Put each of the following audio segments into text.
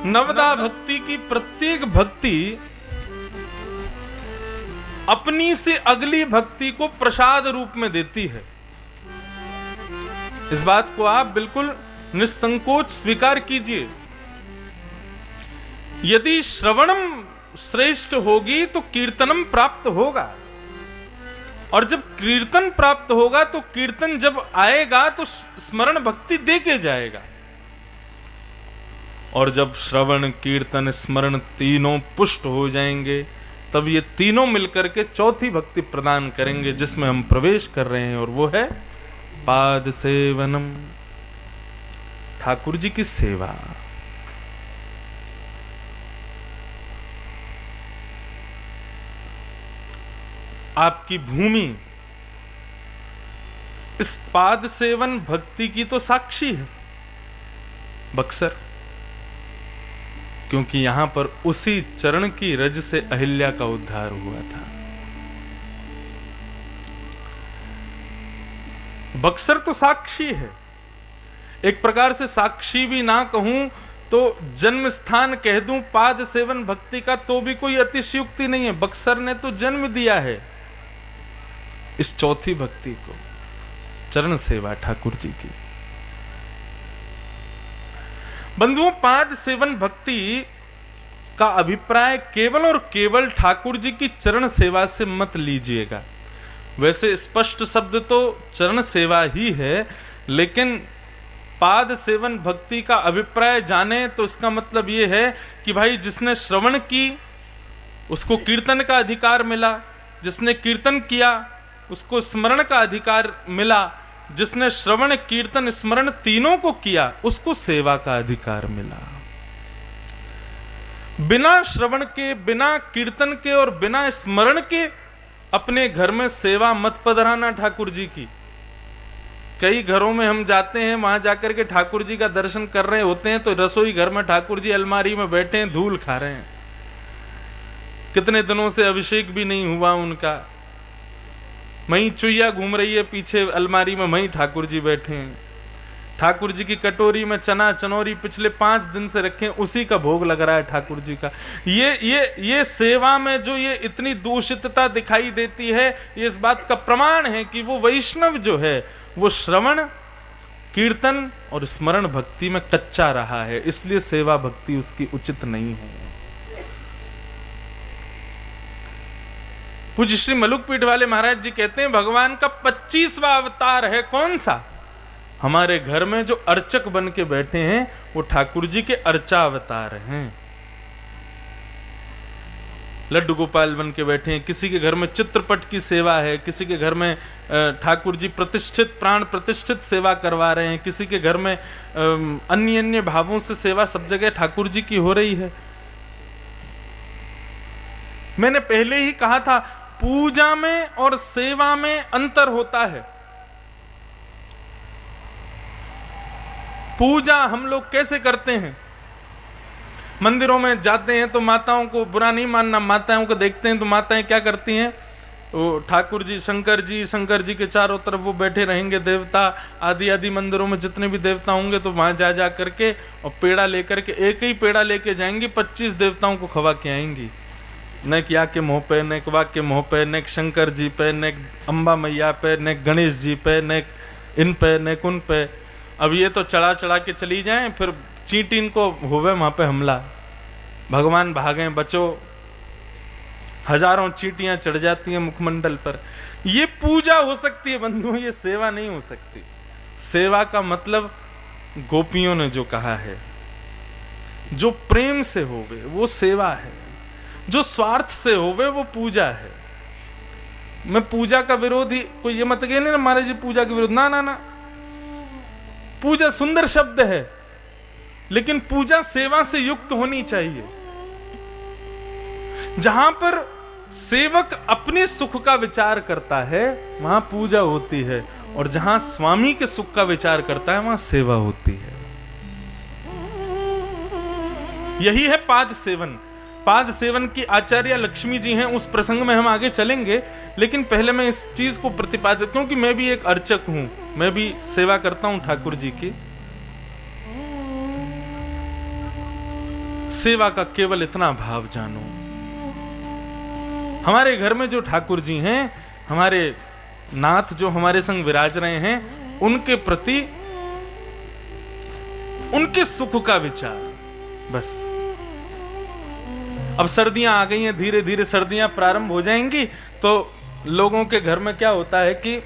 नवदा भक्ति की प्रत्येक भक्ति अपनी से अगली भक्ति को प्रसाद रूप में देती है। इस बात को आप बिल्कुल निसंकोच स्वीकार कीजिए। यदि श्रवणम श्रेष्ठ होगी तो कीर्तनम प्राप्त होगा, और जब कीर्तन प्राप्त होगा तो कीर्तन जब आएगा तो स्मरण भक्ति दे के जाएगा, और जब श्रवण कीर्तन स्मरण तीनों पुष्ट हो जाएंगे तब ये तीनों मिलकर के चौथी भक्ति प्रदान करेंगे जिसमें हम प्रवेश कर रहे हैं, और वो है पाद सेवनम, ठाकुर जी की सेवा। आपकी भूमि इस पाद सेवन भक्ति की तो साक्षी है, बक्सर, क्योंकि यहां पर उसी चरण की रज से अहिल्या का उद्धार हुआ था। बक्सर तो साक्षी है, एक प्रकार से साक्षी भी ना कहूं तो जन्म स्थान कह दूं पाद सेवन भक्ति का, तो भी कोई अतिशयोक्ति नहीं है। बक्सर ने तो जन्म दिया है इस चौथी भक्ति को, चरण सेवा ठाकुर जी की। बंधुओं, पाद सेवन भक्ति का अभिप्राय केवल और केवल ठाकुर जी की चरण सेवा से मत लीजिएगा। वैसे स्पष्ट शब्द तो चरण सेवा ही है, लेकिन पाद सेवन भक्ति का अभिप्राय जाने तो इसका मतलब यह है कि भाई जिसने श्रवण की उसको कीर्तन का अधिकार मिला, जिसने कीर्तन किया उसको स्मरण का अधिकार मिला, जिसने श्रवण कीर्तन स्मरण तीनों को किया उसको सेवा का अधिकार मिला। बिना श्रवण के, बिना कीर्तन के और बिना स्मरण के अपने घर में सेवा मत पधराना ठाकुर जी की। कई घरों में हम जाते हैं, वहां जाकर के ठाकुर जी का दर्शन कर रहे होते हैं तो रसोई घर में ठाकुर जी अलमारी में बैठे हैं, धूल खा रहे हैं। कितने दिनों से अभिषेक भी नहीं हुआ उनका, वहीं चुईया घूम रही है पीछे अलमारी में, वहीं ठाकुर जी बैठे हैं। ठाकुर जी की कटोरी में चना चनौरी पिछले 5 दिन से रखे, उसी का भोग लग रहा है ठाकुर जी का। ये सेवा में जो ये इतनी दूषितता दिखाई देती है, ये इस बात का प्रमाण है कि वो वैष्णव जो है वो श्रवण कीर्तन और स्मरण भक्ति में कच्चा रहा है, इसलिए सेवा भक्ति उसकी उचित नहीं है। पूज्य श्री मलुकपीठ वाले महाराज जी कहते हैं भगवान का 25वां अवतार है। कौन सा? हमारे घर में जो अर्चक बन के बैठे हैं वो ठाकुर जी के अर्चा अवतार हैं। लड्डू गोपाल बन के बैठे हैं, किसी के घर में चित्रपट की सेवा है, किसी के घर में ठाकुर जी प्रतिष्ठित प्राण प्रतिष्ठित सेवा करवा रहे हैं, किसी के घर में अन्य अन्य भावों से सेवा सब जगह ठाकुर जी की हो रही है। मैंने पहले ही कहा था पूजा में और सेवा में अंतर होता है। पूजा हम लोग कैसे करते हैं? मंदिरों में जाते हैं तो माताओं को बुरा नहीं मानना, माताओं को देखते हैं तो माताएं क्या करती हैं, वो ठाकुर जी शंकर जी के चारों तरफ वो बैठे रहेंगे देवता आदि आदि। मंदिरों में जितने भी देवता होंगे तो वहां जा करके और पेड़ा लेकर के, एक ही पेड़ा लेके जाएंगी, 25 देवताओं को खवा के आएंगी। न या के मुँह पे, न वा के मुँह पे, न शंकर जी पे, न अम्बा मैया पे, न गणेश जी पे, न इन पे, न उन पे। अब ये तो चढ़ा के चली जाएं, फिर चींटी को होवे वहां पे हमला, भगवान भागें बचो, हजारों चींटियां चढ़ जाती हैं मुखमंडल पर। ये पूजा हो सकती है बंधुओं, ये सेवा नहीं हो सकती। सेवा का मतलब गोपियों ने जो कहा है, जो प्रेम से होवे वो सेवा है, जो स्वार्थ से होवे वो पूजा है। मैं पूजा का विरोधी, कोई ये मत कहे ना महाराज जी पूजा के विरोध, ना। पूजा सुंदर शब्द है, लेकिन पूजा सेवा से युक्त होनी चाहिए। जहां पर सेवक अपने सुख का विचार करता है वहां पूजा होती है, और जहां स्वामी के सुख का विचार करता है वहां सेवा होती है। यही है पाद सेवन। पाद सेवन की आचार्य लक्ष्मी जी हैं, उस प्रसंग में हम आगे चलेंगे, लेकिन पहले मैं इस चीज को प्रतिपादित, क्योंकि मैं भी एक अर्चक हूं, मैं भी सेवा करता हूं ठाकुर जी की। सेवा का केवल इतना भाव जानो। हमारे घर में जो ठाकुर जी हैं, हमारे नाथ जो हमारे संग विराज रहे हैं, उनके प्रति उनके सुख का विचार बस। अब सर्दियां आ गई हैं, धीरे धीरे सर्दियां प्रारंभ हो जाएंगी, तो लोगों के घर में क्या होता है कि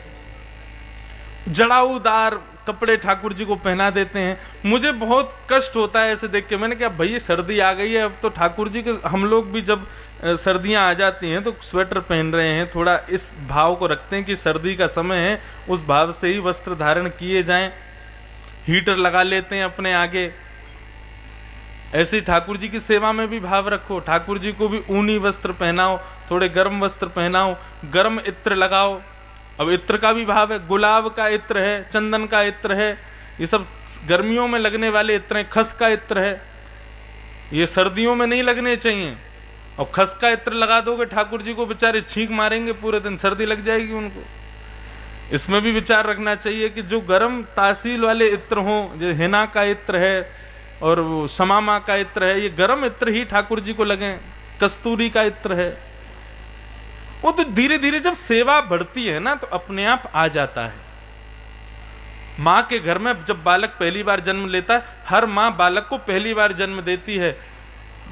जड़ाऊदार कपड़े ठाकुर जी को पहना देते हैं। मुझे बहुत कष्ट होता है ऐसे देख के। मैंने कहा भैया सर्दी आ गई है, अब तो ठाकुर जी के, हम लोग भी जब सर्दियां आ जाती हैं तो स्वेटर पहन रहे हैं, थोड़ा इस भाव को रखते हैं कि सर्दी का समय है, उस भाव से ही वस्त्र धारण किए जाएं। हीटर लगा लेते हैं अपने आगे। ऐसे ठाकुर जी की सेवा में भी भाव रखो। ठाकुर जी को भी ऊनी वस्त्र पहनाओ, थोड़े गर्म वस्त्र पहनाओ, गर्म इत्र लगाओ। अब इत्र का भी भाव है, गुलाब का इत्र है, चंदन का इत्र है, ये सब गर्मियों में लगने वाले इत्र हैं। खस का इत्र है, ये सर्दियों में नहीं लगने चाहिए। और खस का इत्र लगा दोगे ठाकुर जी को, बेचारे छींक मारेंगे पूरे दिन, सर्दी लग जाएगी उनको। इसमें भी विचार रखना चाहिए कि जो गर्म तासील वाले इत्र हों, जो हिना का इत्र है और वो समामा का इत्र है, ये गर्म इत्र ही ठाकुर जी को लगे। कस्तूरी का इत्र है, वो तो धीरे धीरे जब सेवा बढ़ती है ना तो अपने आप आ जाता है। माँ के घर में जब बालक पहली बार जन्म लेता है, हर माँ बालक को पहली बार जन्म देती है।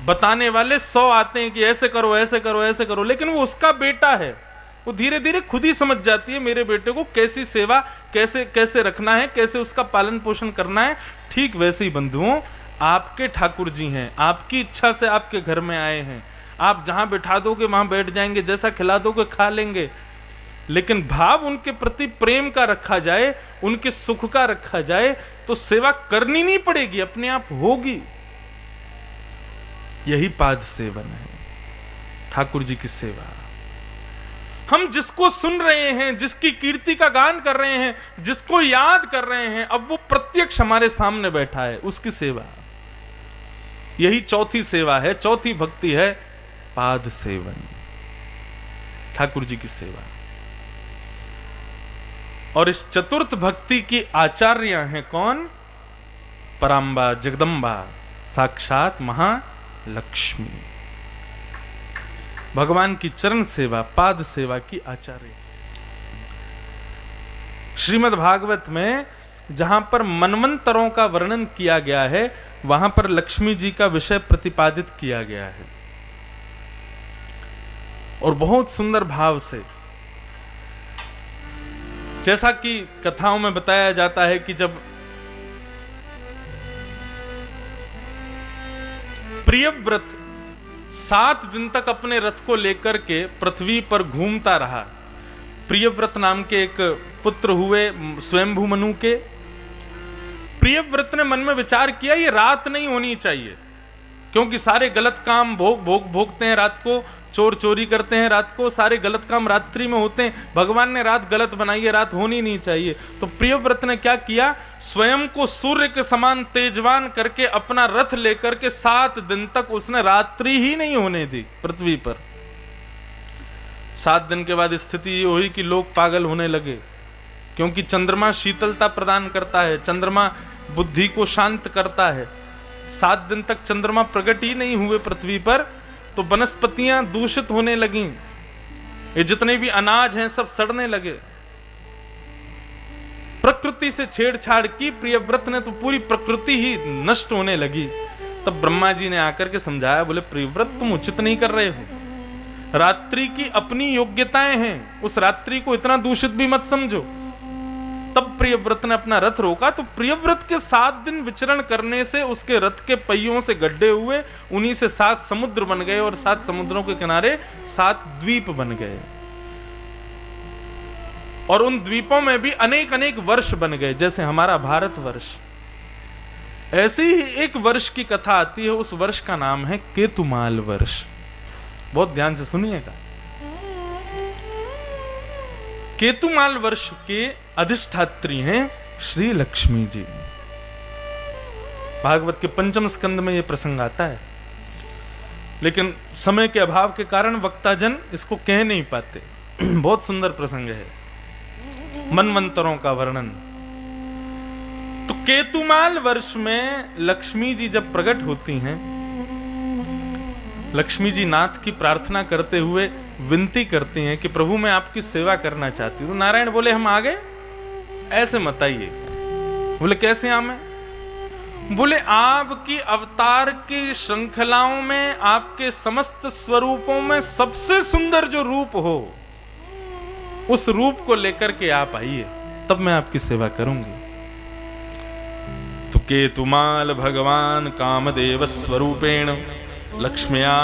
बताने वाले 100 आते हैं कि ऐसे करो ऐसे करो ऐसे करो, लेकिन वो उसका बेटा है, वो धीरे धीरे खुद ही समझ जाती है मेरे बेटे को कैसी सेवा कैसे कैसे रखना है, कैसे उसका पालन पोषण करना है। ठीक वैसे ही बंधुओं, आपके ठाकुर जी हैं, आपकी इच्छा से आपके घर में आए हैं। आप जहां बैठा दोगे वहां बैठ जाएंगे, जैसा खिला दोगे खा लेंगे, लेकिन भाव उनके प्रति प्रेम का रखा जाए, उनके सुख का रखा जाए, तो सेवा करनी नहीं पड़ेगी, अपने आप होगी। यही पाद सेवन है, ठाकुर जी की सेवा। हम जिसको सुन रहे हैं, जिसकी कीर्ति का गान कर रहे हैं, जिसको याद कर रहे हैं, अब वो प्रत्यक्ष हमारे सामने बैठा है, उसकी सेवा। यही चौथी सेवा है, चौथी भक्ति है पाद सेवन, ठाकुर जी की सेवा। और इस चतुर्थ भक्ति की आचार्य हैं कौन? पराम्बा जगदम्बा, साक्षात महालक्ष्मी। भगवान की चरण सेवा, पाद सेवा की आचार्य। श्रीमद् भागवत में जहां पर मनवंतरों का वर्णन किया गया है, वहां पर लक्ष्मी जी का विषय प्रतिपादित किया गया है, और बहुत सुंदर भाव से। जैसा कि कथाओं में बताया जाता है कि जब प्रियव्रत 7 दिन तक अपने रथ को लेकर के पृथ्वी पर घूमता रहा। प्रियव्रत नाम के एक पुत्र हुए स्वयंभू मनु के। प्रियव्रत ने मन में विचार किया ये रात नहीं होनी चाहिए, क्योंकि सारे गलत काम भोगते हैं रात को, चोर चोरी करते हैं रात को, सारे गलत काम रात्रि में होते हैं। भगवान ने रात गलत बनाई है, रात होनी नहीं चाहिए। तो प्रियव्रत ने क्या किया, स्वयं को सूर्य के समान तेजवान करके अपना रथ लेकर के 7 दिन तक उसने रात्रि ही नहीं होने दी पृथ्वी पर। 7 दिन के बाद स्थिति ये हुई कि लोग पागल होने लगे, क्योंकि चंद्रमा शीतलता प्रदान करता है, चंद्रमा बुद्धि को शांत करता है। 7 दिन तक चंद्रमा प्रकट ही नहीं हुए पृथ्वी पर, तो वनस्पतियां दूषित होने लगी, ये जितने भी अनाज हैं सब सड़ने लगे। प्रकृति से छेड़छाड़ की प्रियव्रत ने, तो पूरी प्रकृति ही नष्ट होने लगी। तब ब्रह्मा जी ने आकर के समझाया, बोले प्रियव्रत तुम उचित नहीं कर रहे हो, रात्रि की अपनी योग्यताएं हैं, उस रात्रि को इतना दूषित भी मत समझो। तब प्रियव्रत ने अपना रथ रोका, तो प्रियव्रत के 7 दिन विचरण करने से उसके रथ के पहियों से गड्ढे हुए, उन्हीं से 7 समुद्र बन गए, और 7 समुद्रों के किनारे 7 द्वीप बन गए, और उन द्वीपों में भी अनेक अनेक वर्ष बन गए, जैसे हमारा भारत वर्ष। ऐसी ही एक वर्ष की कथा आती है, उस वर्ष का नाम है केतुमाल वर्ष। बहुत ध्यान से सुनिएगा। केतुमाल वर्ष के अधिष्ठात्री हैं श्री लक्ष्मी जी। भागवत के 5वें स्कंद में यह प्रसंग आता है, लेकिन समय के अभाव के कारण वक्ताजन इसको कह नहीं पाते। बहुत सुंदर प्रसंग है, मनवंतरों का वर्णन। तो केतुमाल वर्ष में लक्ष्मी जी जब प्रकट होती हैं, लक्ष्मी जी नाथ की प्रार्थना करते हुए विनती करती हैं कि प्रभु मैं आपकी सेवा करना चाहती हूँ। तो नारायण बोले हम आ गए, ऐसे मत आइए। बोले कैसे आमे? बोले आपकी अवतार की श्रृंखलाओं में, आपके समस्त स्वरूपों में सबसे सुंदर जो रूप हो, उस रूप को लेकर के आप आइए, तब मैं आपकी सेवा करूंगी। तो केतुमाल भगवान कामदेव स्वरूपेण लक्ष्म्या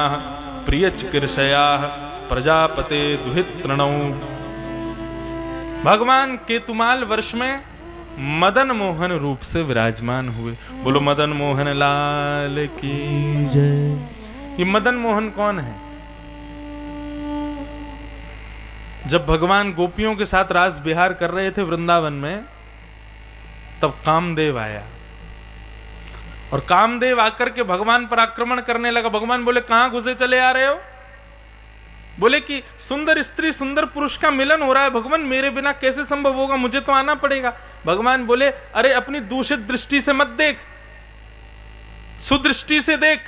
प्रिय चिकीर्षया प्रजापते दुहित प्रणौ। भगवान केतुमाल वर्ष में मदन मोहन रूप से विराजमान हुए। बोलो मदन मोहन लाल की जय। ये मदन मोहन कौन है? जब भगवान गोपियों के साथ रास विहार कर रहे थे वृंदावन में, तब कामदेव आया और कामदेव आकर के भगवान पर आक्रमण करने लगा। भगवान बोले कहां घुसे चले आ रहे हो? बोले कि सुंदर स्त्री सुंदर पुरुष का मिलन हो रहा है, भगवान मेरे बिना कैसे संभव होगा, मुझे तो आना पड़ेगा। भगवान बोले अरे अपनी दूषित दृष्टि से मत देख, सुदृष्टि से देख,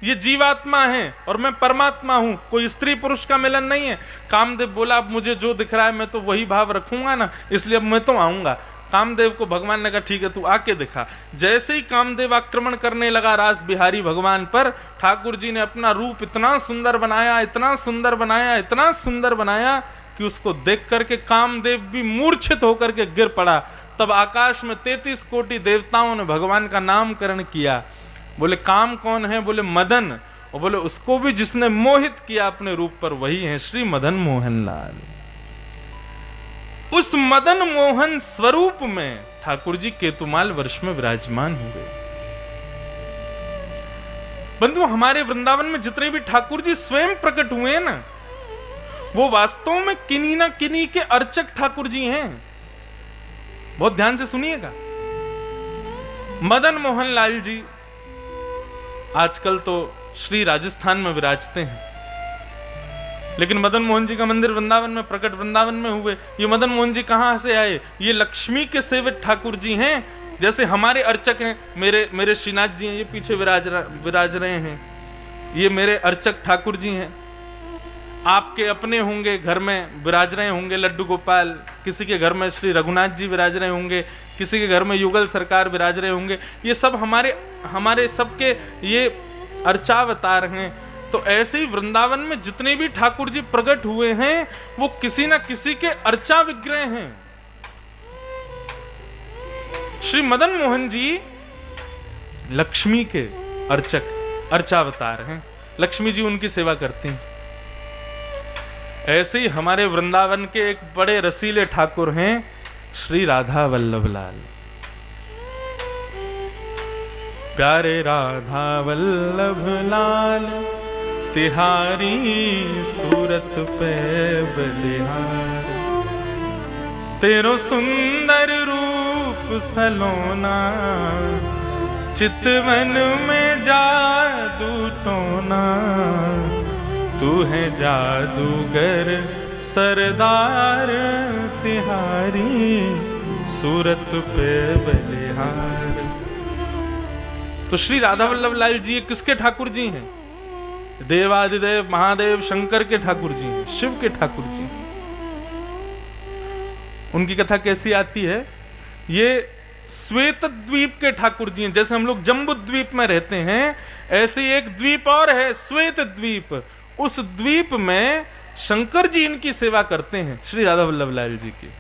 ये जीवात्मा है और मैं परमात्मा हूं, कोई स्त्री पुरुष का मिलन नहीं है। कामदेव बोला अब मुझे जो दिख रहा है मैं तो वही भाव रखूंगा ना, इसलिए अब मैं तो आऊंगा। कामदेव को भगवान ने कहा ठीक है तू आके दिखा। जैसे ही कामदेव आक्रमण करने लगा रास बिहारी भगवान पर, ठाकुर जी ने अपना रूप इतना सुंदर बनाया, इतना सुंदर बनाया, इतना सुंदर बनाया कि उसको देख करके कामदेव भी मूर्छित होकर के गिर पड़ा। तब आकाश में 33 कोटि देवताओं ने भगवान का नामकरण किया। बोले काम कौन है? बोले मदन। और बोले उसको भी जिसने मोहित किया अपने रूप पर वही है श्री मदन मोहन लाल। उस मदन मोहन स्वरूप में ठाकुर जी केतुमाल वर्ष में विराजमान हुए। बंधु हमारे वृंदावन में जितने भी ठाकुर जी स्वयं प्रकट हुए हैं ना, वो वास्तव में किन्हीं ना किन्हीं के अर्चक ठाकुर जी हैं। बहुत ध्यान से सुनिएगा। मदन मोहन लाल जी आजकल तो श्री राजस्थान में विराजते हैं, लेकिन मदन मोहन जी का मंदिर वृंदावन में, प्रकट वृंदावन में हुए। ये मदन मोहन जी कहां से आए? ये लक्ष्मी के सेवित ठाकुर जी हैं। जैसे हमारे अर्चक हैं, मेरे श्रीनाथ जी हैं, ये पीछे विराज रहे हैं, ये मेरे अर्चक ठाकुर जी हैं। आपके अपने होंगे, घर में विराज रहे होंगे लड्डू गोपाल, किसी के घर में श्री रघुनाथ जी विराज रहे होंगे, किसी के घर में युगल सरकार विराज रहे होंगे। ये सब हमारे सबके ये अर्चावतार हैं। तो ऐसे ही वृंदावन में जितने भी ठाकुर जी प्रकट हुए हैं वो किसी ना किसी के अर्चा विग्रह हैं। श्री मदन मोहन जी लक्ष्मी के अर्चक अर्चावतार हैं, लक्ष्मी जी उनकी सेवा करती हैं। ऐसे ही हमारे वृंदावन के एक बड़े रसीले ठाकुर हैं श्री राधा वल्लभ लाल। प्यारे राधा वल्लभ लाल तिहारी सूरत पे बलिहार, तेरो सुंदर रूप सलोना, चितवन में जादू टोना, तू है जादूगर सरदार, तिहारी सूरत पे बलिहार। तो श्री राधा वल्लभ लाल जी किसके ठाकुर जी हैं? देवादिदेव महादेव शंकर के ठाकुर जी हैं, शिव के ठाकुर जी। उनकी कथा कैसी आती है? ये श्वेत द्वीप के ठाकुर जी हैं। जैसे हम लोग जम्बू द्वीप में रहते हैं, ऐसे एक द्वीप और है श्वेत द्वीप। उस द्वीप में शंकर जी इनकी सेवा करते हैं, श्री राधा वल्लभ लाल जी की।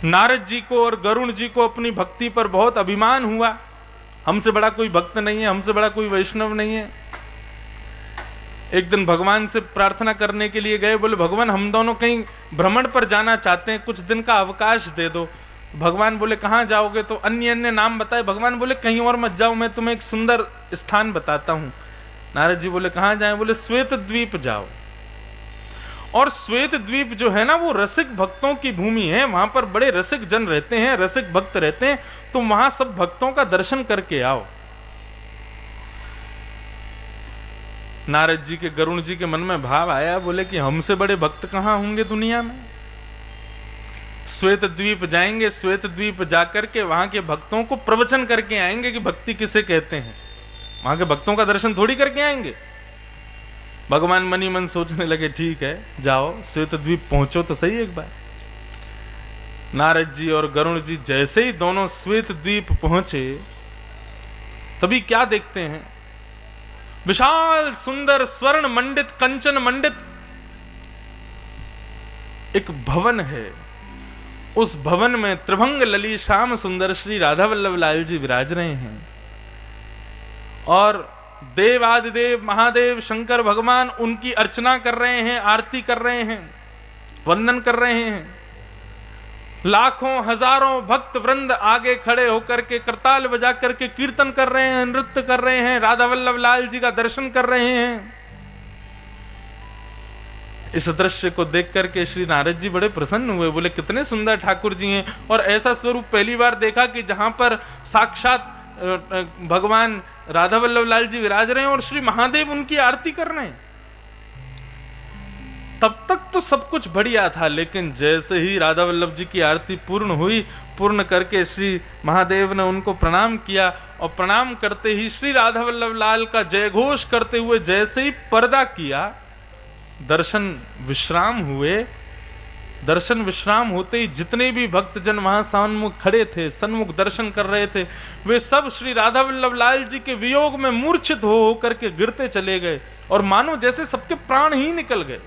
नारद जी को और गरुण जी को अपनी भक्ति पर बहुत अभिमान हुआ। हमसे बड़ा कोई भक्त नहीं है, हमसे बड़ा कोई वैष्णव नहीं है। एक दिन भगवान से प्रार्थना करने के लिए गए, बोले भगवान हम दोनों कहीं भ्रमण पर जाना चाहते हैं, कुछ दिन का अवकाश दे दो। भगवान बोले कहाँ जाओगे? तो अन्य अन्य नाम बताए। भगवान बोले कहीं और मत जाओ, मैं तुम्हें एक सुंदर स्थान बताता हूँ। नारद जी बोले कहाँ जाएं? बोले श्वेत द्वीप जाओ। और श्वेत द्वीप जो है ना, वो रसिक भक्तों की भूमि है। वहां पर बड़े रसिक जन रहते हैं, रसिक भक्त रहते हैं, तो वहां सब भक्तों का दर्शन करके आओ। नारद जी के गरुण जी के मन में भाव आया, बोले कि हमसे बड़े भक्त कहां होंगे दुनिया में। श्वेत द्वीप जाएंगे, श्वेत द्वीप जाकर के वहां के भक्तों को प्रवचन करके आएंगे कि भक्ति किसे कहते हैं। वहां के भक्तों का दर्शन थोड़ी करके आएंगे। भगवान मनी मन सोचने लगे, ठीक है जाओ श्वेत द्वीप पहुंचो तो सही एक बार। नारद जी और गरुण जी जैसे ही दोनों श्वेत द्वीप पहुंचे, तभी क्या देखते हैं, विशाल सुंदर स्वर्ण मंडित कंचन मंडित एक भवन है। उस भवन में त्रिभंग लली श्याम सुंदर श्री राधा वल्लभ लाल जी विराज रहे हैं और देवादिदेव महादेव शंकर भगवान उनकी अर्चना कर रहे हैं, आरती कर रहे हैं, वंदन कर रहे हैं। लाखों हजारों भक्त वृंद आगे खड़े होकर के करताल बजा करके कीर्तन कर रहे हैं, नृत्य कर रहे हैं, राधा वल्लभ लाल जी का दर्शन कर रहे हैं। इस दृश्य को देख करके श्री नारद जी बड़े प्रसन्न हुए, बोले कितने सुंदर ठाकुर जी हैं। और ऐसा स्वरूप पहली बार देखा कि जहां पर साक्षात भगवान राधा वल्लभ लाल जी विराज रहे हैं और श्री महादेव उनकी आरती कर रहे हैं। तब तक तो सब कुछ बढ़िया था, लेकिन जैसे ही राधा वल्लभ जी की आरती पूर्ण हुई, पूर्ण करके श्री महादेव ने उनको प्रणाम किया और प्रणाम करते ही श्री राधा वल्लभ लाल का जय घोष करते हुए जैसे ही पर्दा किया, दर्शन विश्राम हुए। दर्शन विश्राम होते ही जितने भी भक्तजन वहां सन्मुख खड़े थे, सन्मुख दर्शन कर रहे थे, वे सब श्री राधा वल्लभ लाल जी के वियोग में मूर्छित हो करके गिरते चले गए और मानो जैसे सबके प्राण ही निकल गए।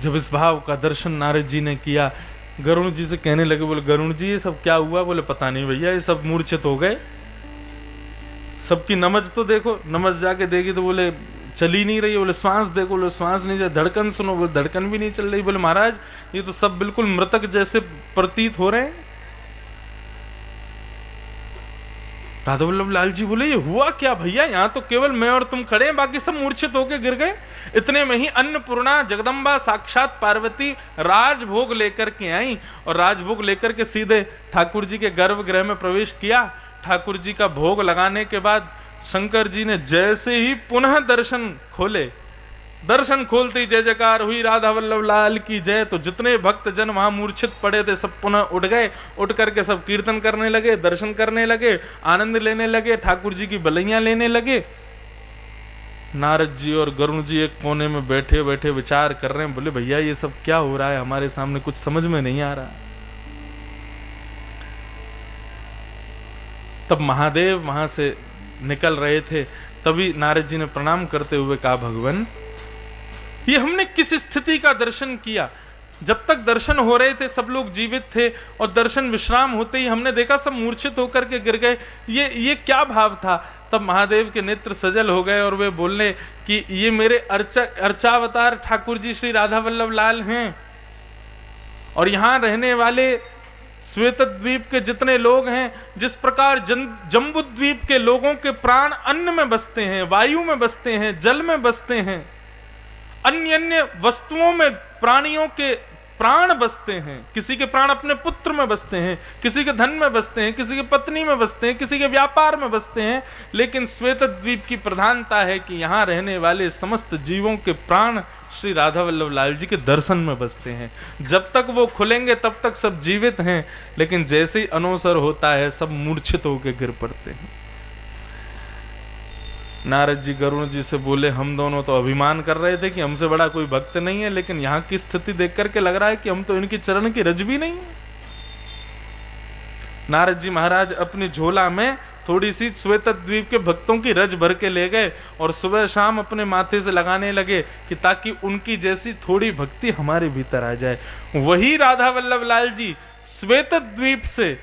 जब इस भाव का दर्शन नारद जी ने किया, गरुण जी से कहने लगे, बोले गरुण जी ये सब क्या हुआ? बोले पता नहीं भैया, ये सब मूर्छित हो गए। सबकी नमज तो देखो, नमज जाके देखी तो बोले चल ही नहीं रही। बोले श्वास देखो, बोले श्वास नहीं जाए। धड़कन सुनो, बोले धड़कन भी नहीं चल रही। बोले महाराज ये तो सब बिल्कुल मृतक जैसे प्रतीत हो रहे हैं। राधा वल्लभ लाल जी बोले ये हुआ क्या भैया? यहाँ तो केवल मैं और तुम खड़े हैं, बाकी सब मूर्छित होके गिर गए। इतने में ही अन्नपूर्णा जगदम्बा साक्षात पार्वती राजभोग लेकर के आई और राजभोग लेकर के सीधे ठाकुर जी के गर्भगृह में प्रवेश किया। ठाकुर जी का भोग लगाने के बाद शंकर जी ने जैसे ही पुनः दर्शन खोले, दर्शन खोलते ही जय जयकार हुई राधा वल्लभ लाल की जय। तो जितने भक्त जन वहां मूर्छित पड़े थे सब पुनः उठ गए, उठ करके सब कीर्तन करने लगे, दर्शन करने लगे, आनंद लेने लगे, ठाकुर जी की बलैया लेने लगे। नारद जी और गरुण जी एक कोने में बैठे बैठे विचार कर रहे हैं, बोले भैया ये सब क्या हो रहा है, हमारे सामने कुछ समझ में नहीं आ रहा। तब महादेव वहां से निकल रहे थे, तभी नारद जी ने प्रणाम करते हुए कहा, भगवान ये हमने किस स्थिति का दर्शन किया? जब तक दर्शन हो रहे थे सब लोग जीवित थे और दर्शन विश्राम होते ही हमने देखा सब मूर्छित होकर के गिर गए। ये क्या भाव था? तब महादेव के नेत्र सजल हो गए और वे बोलने कि ये मेरे अर्चावतार ठाकुर जी श्री राधा वल्लभ लाल हैं और यहाँ रहने वाले श्वेत द्वीप के जितने लोग हैं, जिस प्रकार जम्बू द्वीप के लोगों के प्राण अन्न में बसते हैं, वायु में बसते हैं, जल में बसते हैं, अन्य अन्य वस्तुओं में प्राणियों के प्राण बसते हैं। किसी के प्राण अपने पुत्र में बसते हैं, किसी के धन में बसते हैं, किसी के पत्नी में बसते हैं, किसी के व्यापार में बसते हैं, लेकिन श्वेत द्वीप की प्रधानता है कि यहाँ रहने वाले समस्त जीवों के प्राण श्री राधा वल्लभ लाल जी के दर्शन में बसते हैं। जब तक वो खुलेंगे तब तक सब जीवित हैं, लेकिन जैसे ही अनवसर होता है सब मूर्छित होकर गिर पड़ते हैं। नारद जी गरुण जी से बोले, हम दोनों तो अभिमान कर रहे थे कि हमसे बड़ा कोई भक्त नहीं है, लेकिन यहाँ की स्थिति देख करके लग रहा है कि हम तो इनकी चरण की रज भी नहीं है। नारद जी महाराज अपनी झोला में थोड़ी सी श्वेत द्वीप के भक्तों की रज भर के ले गए और सुबह शाम अपने माथे से लगाने लगे कि ताकि उनकी जैसी थोड़ी भक्ति हमारे भीतर आ जाए। वही राधा वल्लभ लाल जी श्वेत द्वीप से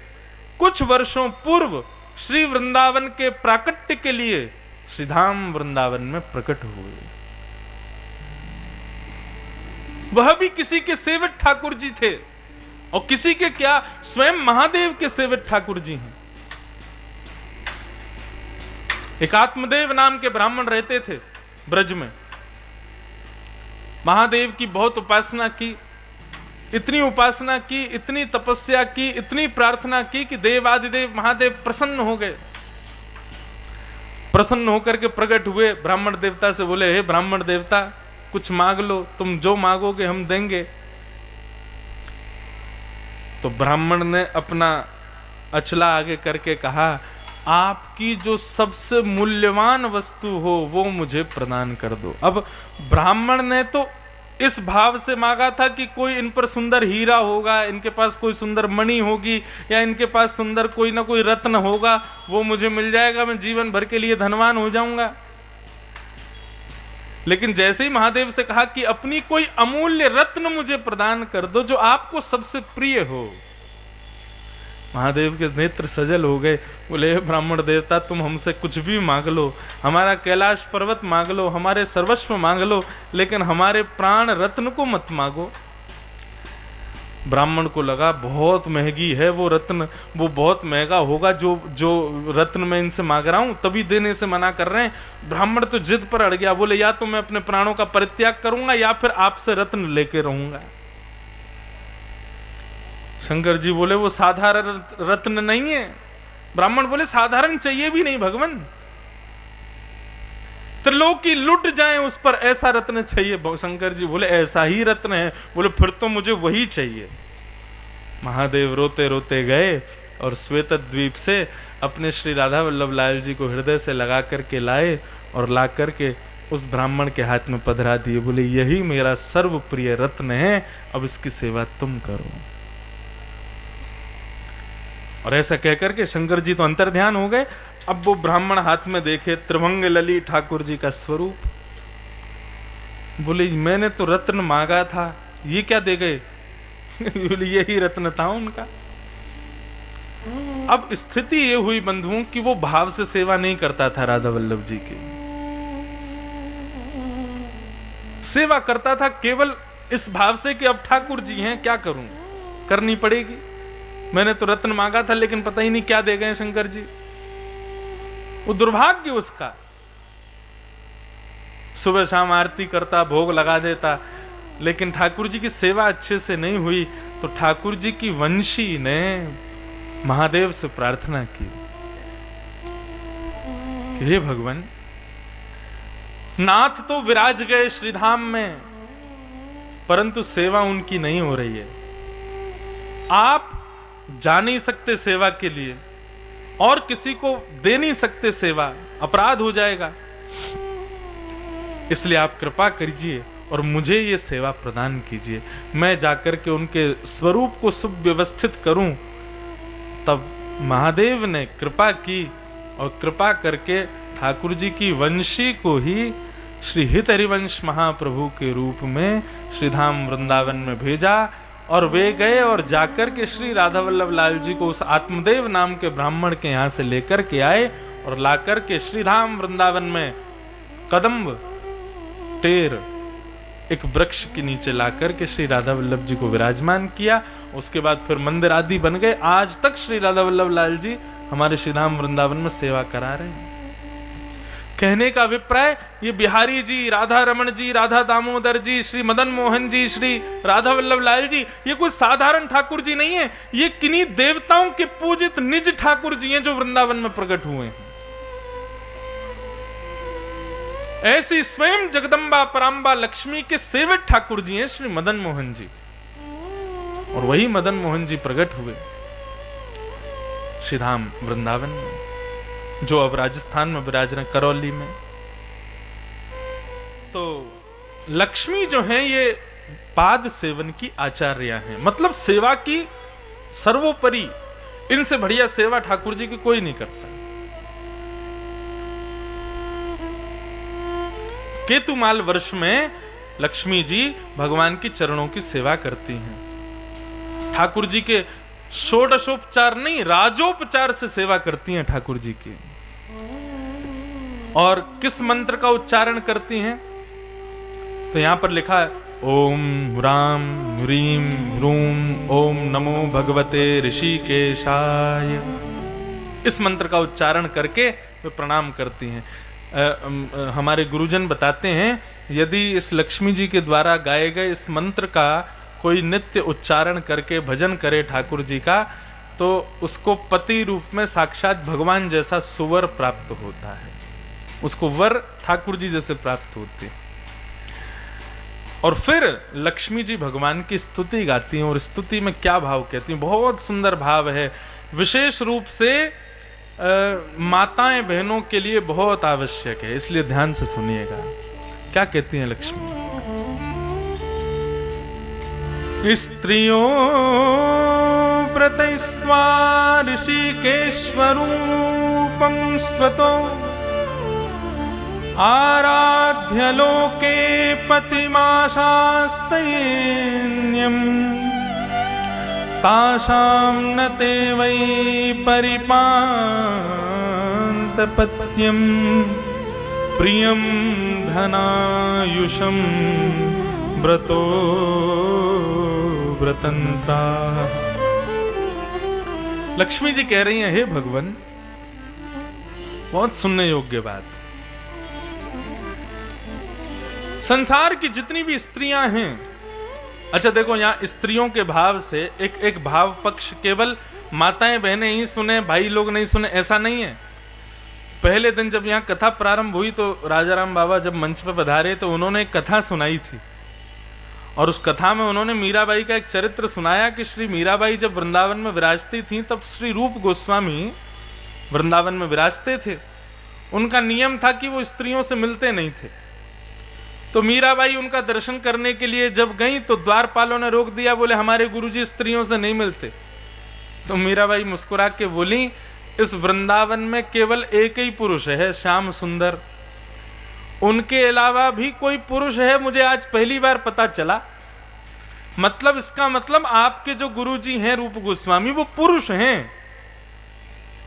कुछ वर्षों पूर्व श्री वृंदावन के प्राकट्य के लिए श्रीधाम वृंदावन में प्रकट हुए। वह भी किसी के सेवक ठाकुर जी थे और किसी के क्या, स्वयं महादेव के सेवक ठाकुर जी हैं। एक आत्मदेव नाम के ब्राह्मण रहते थे ब्रज में। महादेव की बहुत उपासना की, इतनी उपासना की, इतनी तपस्या की, इतनी प्रार्थना की कि देवादिदेव महादेव प्रसन्न हो गए। प्रसन्न होकर के प्रकट हुए, ब्राह्मण देवता से बोले, हे ब्राह्मण देवता कुछ मांग लो, तुम जो मांगोगे हम देंगे। तो ब्राह्मण ने अपना अचला आगे करके कहा, आपकी जो सबसे मूल्यवान वस्तु हो वो मुझे प्रदान कर दो। अब ब्राह्मण ने तो इस भाव से मांगा था कि कोई इन पर सुंदर हीरा होगा, इनके पास कोई सुंदर मणि होगी, या इनके पास सुंदर कोई ना कोई रत्न होगा, वो मुझे मिल जाएगा, मैं जीवन भर के लिए धनवान हो जाऊंगा। लेकिन जैसे ही महादेव से कहा कि अपनी कोई अमूल्य रत्न मुझे प्रदान कर दो जो आपको सबसे प्रिय हो, महादेव के नेत्र सजल हो गए। बोले, ब्राह्मण देवता तुम हमसे कुछ भी मांग लो, हमारा कैलाश पर्वत मांग लो, हमारे सर्वस्व मांग लो, लेकिन हमारे प्राण रत्न को मत मांगो। ब्राह्मण को लगा बहुत महंगी है वो रत्न, वो बहुत महंगा होगा जो रत्न मैं इनसे मांग रहा हूं, तभी देने से मना कर रहे हैं। ब्राह्मण तो जिद पर अड़ गया, बोले या तो मैं अपने प्राणों का परित्याग करूंगा या फिर आपसे रत्न लेके रहूंगा। शंकर जी बोले वो साधारण रत्न नहीं है। ब्राह्मण बोले साधारण चाहिए भी नहीं भगवान, त्रिलोकी लुट जाए उस पर ऐसा रत्न चाहिए। शंकर जी बोले ऐसा ही रत्न है। बोले फिर तो मुझे वही चाहिए। महादेव रोते रोते गए और श्वेत द्वीप से अपने श्री राधा वल्लभ लाल जी को हृदय से लगा करके लाए और ला करके उस ब्राह्मण के हाथ में पधरा दिए। बोले यही मेरा सर्वप्रिय रत्न है, अब इसकी सेवा तुम करो। और ऐसा कहकर के शंकर जी तो अंतर्ध्यान हो गए। अब वो ब्राह्मण हाथ में देखे त्रिभंग लली ठाकुर जी का स्वरूप। बोले मैंने तो रत्न मांगा था, ये क्या दे गए? बोले यही रत्न था उनका। अब स्थिति ये हुई बंधुओं कि वो भाव से सेवा नहीं करता था राधा वल्लभ जी की, सेवा करता था केवल इस भाव से कि अब ठाकुर जी हैं, क्या करूं, करनी पड़ेगी। मैंने तो रत्न मांगा था लेकिन पता ही नहीं क्या दे गए शंकर जी। वो दुर्भाग्य उसका। सुबह शाम आरती करता, भोग लगा देता, लेकिन ठाकुर जी की सेवा अच्छे से नहीं हुई। तो ठाकुर जी की वंशी ने महादेव से प्रार्थना की कि हे भगवान, नाथ तो विराज गए श्रीधाम में, परंतु सेवा उनकी नहीं हो रही है। आप जा नहीं सकते सेवा के लिए और किसी को दे नहीं सकते सेवा, अपराध हो जाएगा। इसलिए आप कृपा कीजिए और मुझे ये सेवा प्रदान कीजिए। मैं जाकर के उनके स्वरूप को सुव्यवस्थित करूं। तब महादेव ने कृपा की और कृपा करके ठाकुर जी की वंशी को ही श्री हित हरिवंश महाप्रभु के रूप में श्रीधाम वृंदावन में भेजा। और वे गए और जाकर के श्री राधा वल्लभ लाल जी को उस आत्मदेव नाम के ब्राह्मण के यहां से लेकर के आए और लाकर के श्रीधाम वृंदावन में कदम्ब टेर एक वृक्ष के नीचे लाकर के श्री राधा वल्लभ जी को विराजमान किया। उसके बाद फिर मंदिर आदि बन गए। आज तक श्री राधा वल्लभ लाल जी हमारे श्रीधाम वृंदावन में सेवा करा रहे हैं। कहने का अभिप्राय, ये बिहारी जी, राधा रमण जी, राधा दामोदर जी, श्री मदन मोहन जी, श्री राधा वल्लभ लाल जी, ये कोई साधारण ठाकुर जी नहीं है। ये किन्हीं देवताओं के पूजित निज ठाकुर जी हैं जो वृंदावन में प्रकट हुए हैं। ऐसी स्वयं जगदम्बा पराम्बा लक्ष्मी के सेवक ठाकुर जी हैं श्री मदन मोहन जी। और वही मदन मोहन जी प्रकट हुए श्रीधाम वृंदावन में, जो अब राजस्थान में विराज रहे, करौली में। तो लक्ष्मी जो है ये पाद सेवन की आचार्या हैं, मतलब सेवा की सर्वोपरि। इनसे बढ़िया सेवा ठाकुर जी की कोई नहीं करता। केतुमाल वर्ष में लक्ष्मी जी भगवान की चरणों की सेवा करती हैं। ठाकुर जी के षोडशोपचार नहीं, राजोपचार से सेवा करती हैं ठाकुर जी की। और किस मंत्र का उच्चारण करती हैं? तो यहां पर लिखा है ओम राम ह्रीम रूम ओम नमो भगवते ऋषिकेशाय। इस मंत्र का उच्चारण करके वे प्रणाम करती हैं। हमारे गुरुजन बताते हैं, यदि इस लक्ष्मी जी के द्वारा गाए गए इस मंत्र का कोई नित्य उच्चारण करके भजन करे ठाकुर जी का, तो उसको पति रूप में साक्षात भगवान जैसा सुवर प्राप्त होता है। उसको वर ठाकुर जी जैसे प्राप्त होते। और फिर लक्ष्मी जी भगवान की स्तुति गाती हैं, और स्तुति में क्या भाव कहती हैं, बहुत सुंदर भाव है, विशेष रूप से माताएं बहनों के लिए बहुत आवश्यक है, इसलिए ध्यान से सुनिएगा। क्या कहती हैं लक्ष्मी? स्त्रियों प्रतस्त्वा ऋषिकेश्वरूपं स्वतो आराध्य लोके पतिमाशास्तैन्यम् तासां न ते वै परिपान्तपत्यं प्रियं धनायुषं व्रतो व्रतंत्रा। लक्ष्मी जी कह रही हैं, हे भगवान, बहुत सुनने योग्य बात, संसार की जितनी भी स्त्रियां हैं, अच्छा देखो यहां स्त्रियों के भाव से एक भाव पक्ष केवल माताएं बहनें ही सुने, भाई लोग नहीं सुने, ऐसा नहीं है। पहले दिन जब यहाँ कथा प्रारंभ हुई तो राजा राम बाबा जब मंच पर पधारे तो उन्होंने एक कथा सुनाई थी, और उस कथा में उन्होंने मीराबाई का एक चरित्र सुनाया कि श्री मीराबाई जब वृंदावन में विराजती थी तब श्री रूप गोस्वामी वृंदावन में विराजते थे। उनका नियम था कि वो स्त्रियों से मिलते नहीं थे, तो मीराबाई उनका दर्शन करने के लिए जब गई तो द्वारपालों ने रोक दिया, बोले हमारे गुरुजी स्त्रियों से नहीं मिलते। तो मीराबाई मुस्कुरा के बोली, इस वृंदावन में केवल एक ही पुरुष है, श्याम सुंदर, उनके अलावा भी कोई पुरुष है मुझे आज पहली बार पता चला। मतलब इसका मतलब आपके जो गुरुजी हैं रूप गोस्वामी वो पुरुष हैं,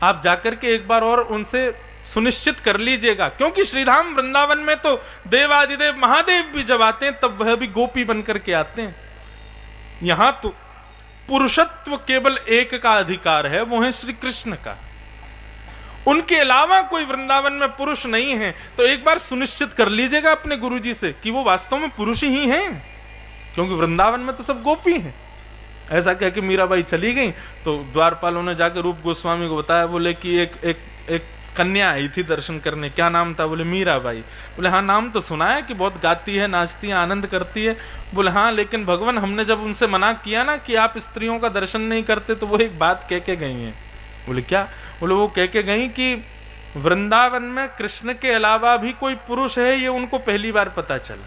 आप जाकर के एक बार और उनसे सुनिश्चित कर लीजिएगा, क्योंकि श्रीधाम वृंदावन में तो देवादिदेव महादेव भी जब आते हैं तब वह भी गोपी बनकर के आते हैं। यहां तो पुरुषत्व केवल एक का अधिकार है, वो है श्री कृष्ण का, उनके अलावा कोई वृंदावन में पुरुष नहीं है। तो एक बार सुनिश्चित कर लीजिएगा अपने गुरुजी से कि वो वास्तव में पुरुष ही हैं, क्योंकि वृंदावन में तो सब गोपी हैं। ऐसा कह के मीराबाई चली गई तो द्वारपालों ने जाकर रूप गोस्वामी को बताया, बोले कि एक कन्या आई थी दर्शन करने, क्या नाम था? बोले मीराबाई। बोले हाँ नाम तो सुना है कि बहुत गाती है, नाचती है, आनंद करती है। बोले हाँ, लेकिन भगवान हमने जब उनसे मना किया ना कि आप स्त्रियों का दर्शन नहीं करते तो वो एक बात कह के गई हैं। बोले क्या? बोले वो कह के गई कि वृंदावन में कृष्ण के अलावा भी कोई पुरुष है, ये उनको पहली बार पता चला।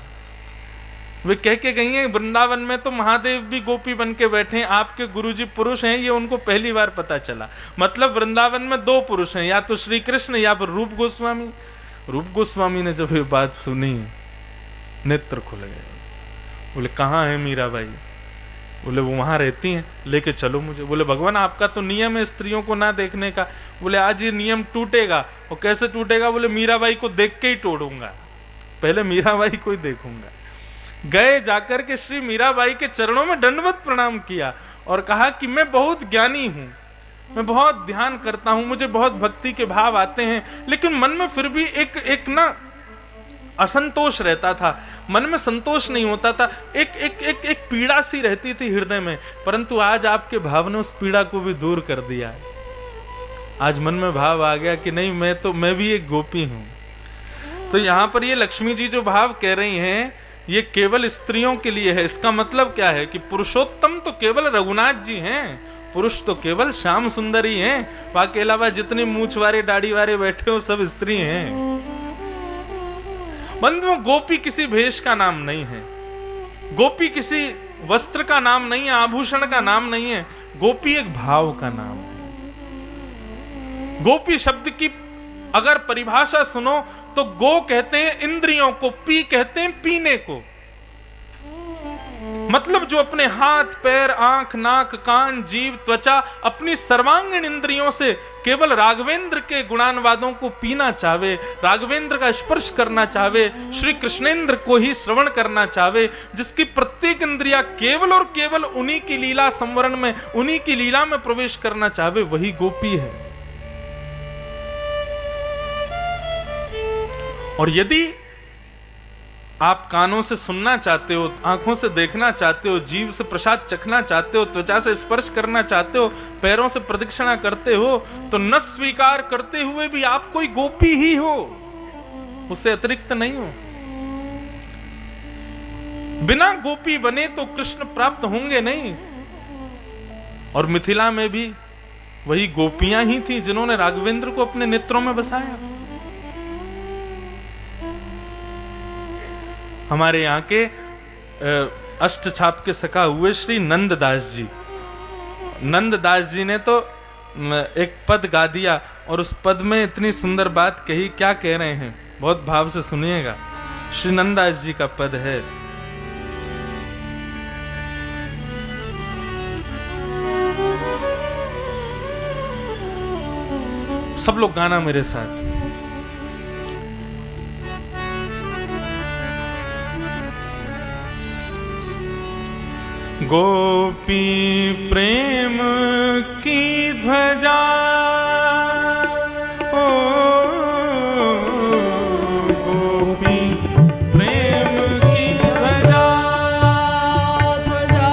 वे कह के गई हैं वृंदावन में तो महादेव भी गोपी बन के बैठे हैं, आपके गुरुजी पुरुष हैं, ये उनको पहली बार पता चला। मतलब वृंदावन में दो पुरुष हैं, या तो श्री कृष्ण या फिर रूप गोस्वामी। रूप गोस्वामी ने जब ये बात सुनी नेत्र खुल गए। बोले कहाँ है मीराबाई? बोले वो वहां रहती हैं, लेके चलो मुझे। बोले भगवान आपका तो नियम है स्त्रियों को ना देखने का। बोले आज ये नियम टूटेगा। और कैसे टूटेगा? बोले मीराबाई को देख के ही तोड़ूंगा, पहले मीराबाई को ही देखूंगा। गए, जाकर के श्री मीराबाई के चरणों में दंडवत प्रणाम किया और कहा कि मैं बहुत ज्ञानी हूं, मैं बहुत ध्यान करता हूं, मुझे बहुत भक्ति के भाव आते हैं, लेकिन मन में फिर भी एक ना असंतोष रहता था, मन में संतोष नहीं होता था, एक पीड़ा सी रहती थी हृदय में। परंतु आज आपके भाव ने उस पीड़ा को भी दूर कर दिया। आज मन में भाव आ गया कि नहीं, मैं भी एक गोपी हूं। तो यहां पर ये लक्ष्मी जी जो भाव कह रही हैं ये केवल स्त्रियों के लिए है। इसका मतलब क्या है कि पुरुषोत्तम तो केवल रघुनाथ जी हैं, पुरुष तो केवल श्याम सुंदर ही हैं, बाकी अलावा जितने मूछ वारे दाढ़ी वारे बैठे हो सब स्त्री हैं। बंधुओं, गोपी किसी भेष का नाम नहीं है, गोपी किसी वस्त्र का नाम नहीं है, आभूषण का नाम नहीं है, गोपी एक भाव का नाम है। गोपी शब्द की अगर परिभाषा सुनो तो गो कहते हैं इंद्रियों को, पी कहते हैं पीने को। मतलब जो अपने हाथ पैर आंख नाक कान जीव त्वचा अपनी सर्वांगीण इंद्रियों से केवल राघवेंद्र के गुणानुवादों को पीना चाहे, राघवेंद्र का स्पर्श करना चाहे, श्री कृष्णेंद्र को ही श्रवण करना चाहे, जिसकी प्रत्येक इंद्रिया केवल और केवल उन्हीं की लीला संवरण में, उन्हीं की लीला में प्रवेश करना चाहे, वही गोपी है। और यदि आप कानों से सुनना चाहते हो, आंखों से देखना चाहते हो, जीव से प्रसाद चखना चाहते हो, त्वचा से स्पर्श करना चाहते हो, पैरों से प्रदक्षिणा करते हो, तो न स्वीकार करते हुए भी आप कोई गोपी ही हो, उससे अतिरिक्त नहीं हो। बिना गोपी बने तो कृष्ण प्राप्त होंगे नहीं। और मिथिला में भी वही गोपियां ही थी जिन्होंने राघवेंद्र को अपने नेत्रों में बसाया। हमारे यहाँ के अष्टछाप के सखा हुए श्री नंददास जी, नंददास जी ने तो एक पद गा दिया और उस पद में इतनी सुंदर बात कही। क्या कह रहे हैं, बहुत भाव से सुनिएगा। श्री नंददास जी का पद है, सब लोग गाना मेरे साथ। गोपी प्रेम की ध्वजा, ओ गोपी प्रेम की ध्वजा, ध्वजा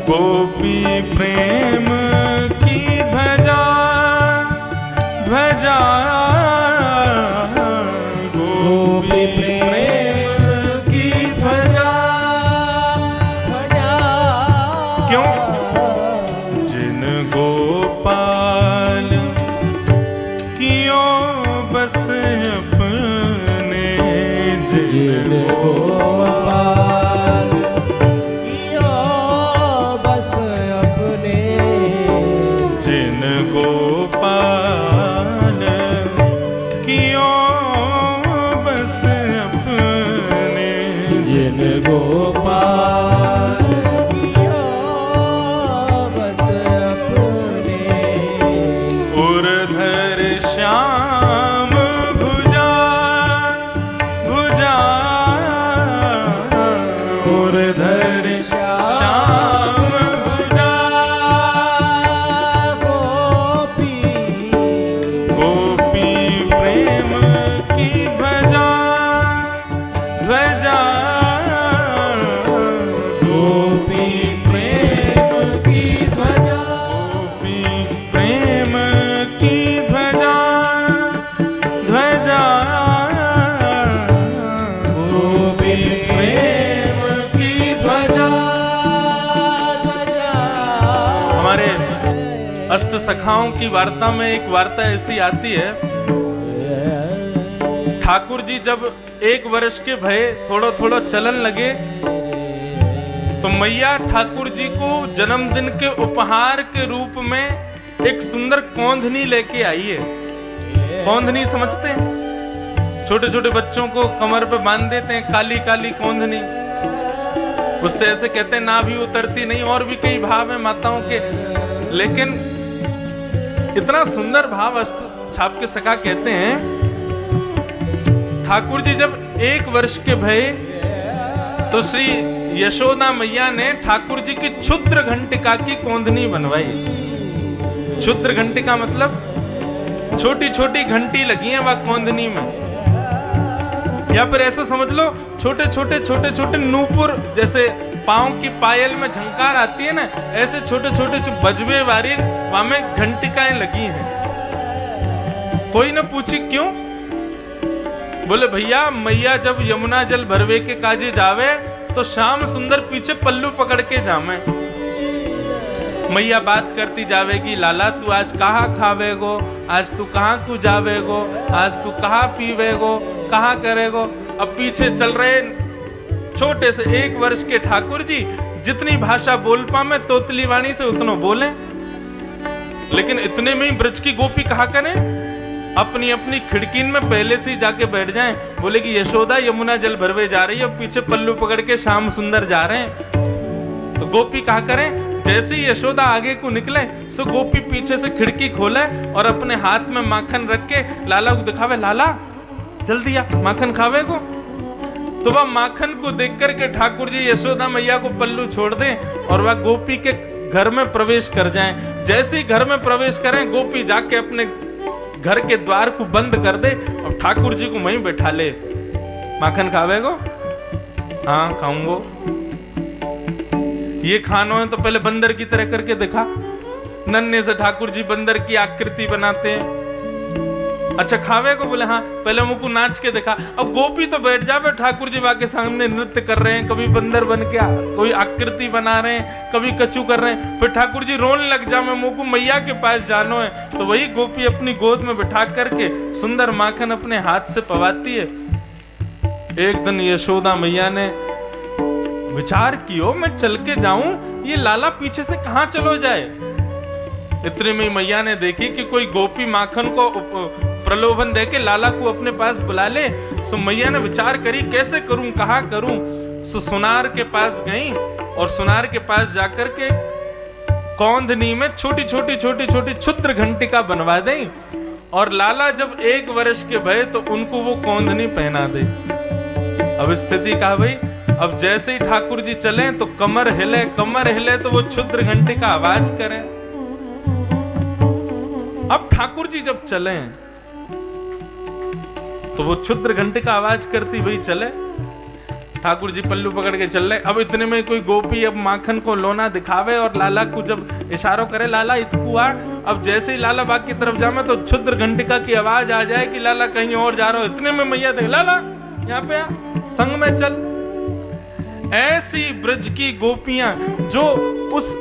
गोपी प्रेम की ध्वजा, ध्वजा गोपी प्रेम की ध्वजा, ध्वजा क्यों? जिन गोपाल कियो बस अपने, जिन गोपाल कियो बस अपने, जिन गोपाल कियो बस अपने, जिन गोपाल कियो बस अपने, उर्धर श्याम भुजा, भुजा उर्धर श्याम भुजा, गोपी गोपी प्रेम की ध्वजा, ध्वजा गोपी प्रेम की ध्वजा, गोपी प्रेम की ध्वजा, ध्वजा गोपी प्रेम की ध्वजा, ध्वजा। हमारे अष्ट सखाओं की वार्ता में एक वार्ता ऐसी आती है, ठाकुर जी जब 1 वर्ष के भये थोड़ा थोड़ा चलन लगे तो मैया ठाकुर जी को जन्मदिन के उपहार के रूप में एक सुंदर कौंधनी लेके आई है। कौंधनी समझते हैं? छोटे छोटे बच्चों को कमर पे बांध देते हैं, काली काली कौंधनी, उससे ऐसे कहते हैं नाभि उतरती नहीं। और भी कई भाव है माताओं के, लेकिन इतना सुंदर भाव अष्ट छाप के सखा कहते हैं, ठाकुर जी जब 1 वर्ष के भये तो श्री यशोदा मैया ने ठाकुर जी की क्षुद्र घंटिका की कौंधनी बनवाई। क्षुद्र घंटिका मतलब छोटी छोटी घंटी लगी है वह कौंधनी में, या फिर ऐसा समझ लो छोटे छोटे नूपुर, जैसे पांव की पायल में झंकार आती है ना, ऐसे छोटे छोटे बजवे वाली वहां में घंटिकाएं लगी हैं। कोई न पूछी क्यों, बोले भैया मैया जब यमुना जल भरवे के काजे जावे तो श्याम सुंदर पीछे पल्लू पकड़ के जामे। मैया बात करती जावेगी, लाला तू आज कहाँ खावेगो, आज तू कहाँ को जावेगो, आज तू कहाँ पीवेगो, कहाँ करेगो। अब पीछे चल रहे छोटे से 1 वर्ष के ठाकुर जी, जितनी भाषा बोल पावे तोतली वाणी से उतना बोले, लेकिन इतने में ही ब्रज की गोपी कहा करें, अपनी अपनी खिड़की में पहले से ही जाके बैठ जाएं। बोले कि यशोदा यमुना जल भरवे जा रही है, पीछे पल्लू पकड़ के श्याम सुंदर जा रहे हैं। तो गोपी कहा करें, जैसे ही यशोदा आगे को निकले सो गोपी पीछे से खिड़की खोले और अपने हाथ में माखन रख के लाला को दिखावे, लाला जल्दी आ माखन खावे को। तो वह माखन को देख करके ठाकुर जी यशोदा मैया को पल्लू छोड़ दें और वह गोपी के घर में प्रवेश कर जाएं। जैसे ही घर में प्रवेश करें, गोपी जाके अपने घर के द्वार को बंद कर दे और ठाकुर जी को वहीं बैठा ले। माखन खावेगो? हाँ खाऊंगो। ये खानो है तो पहले बंदर की तरह करके दिखा। नन्हे से ठाकुर जी बंदर की आकृति बनाते हैं, अच्छा खावे को बोले हाँ पहले मुझको नाच के दिखा। अब गोपी तो बैठ जावे, ठाकुर जी बाके सामने नृत्य कर रहे हैं, कभी बंदर बन के कोई आकृति बना रहे हैं, कभी कछु कर रहे हैं, फिर ठाकुर जी रोने लग जा, मैं मुझको मैया के पास जानो है। तो वही गोपी अपनी गोद में बिठा करके सुंदर माखन अपने हाथ से पवाती है। एक दिन यशोदा मैया ने विचार कियो मैं चल के जाऊं, ये लाला पीछे से कहां चलो जाए। इतने में मैया ने देखी कि कोई गोपी माखन को प्रलोभन देके लाला को अपने पास बुला ले। सो मैया ने विचार करी कैसे करूं, कहां करूं। सो सुनार के पास गई और सुनार के पास जाकर के कौंधनी में छोटी छोटी क्षुद्र घंटिका बनवा दें और लाला जब 1 वर्ष के भये तो उनको वो कौंधनी पहना दे। अब स्थिति कहा भाई, अब जैसे ही ठाकुर जी चले तो कमर हिले तो वो क्षुद्र घंटिका आवाज करे। अब ठाकुर जी जब चले तो वो क्षुद्र घंटिका आवाज करती, भाई चले। ठाकुर जी पल्लू पकड़ के चल रहे। अब इतने में कोई गोपी अब माखन को लोना दिखावे और लाला को जब इशारों करे लाला इतकू आ। अब जैसे ही लाला बाग की तरफ जावे तो क्षुद्र घंटिका की आवाज आ जाए कि लाला कहीं और जा रहा हो। इतने में मैया देख लाला यहाँ पे आ, संग में चल। ऐसी ब्रज की गोपियां जो उस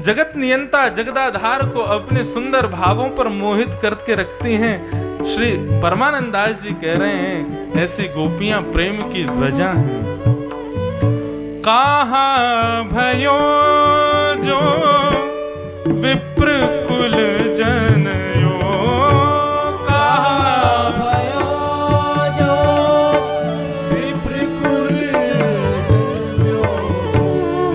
जगत नियंता जगदाधार को अपने सुंदर भावों पर मोहित करके रखती हैं। श्री परमानंद दास जी कह रहे हैं ऐसी गोपियां प्रेम की ध्वजा हैं। कहाँ भयो जो विप्र कुल जनयो, कहाँ भयो जो विप्र कुल जनयो,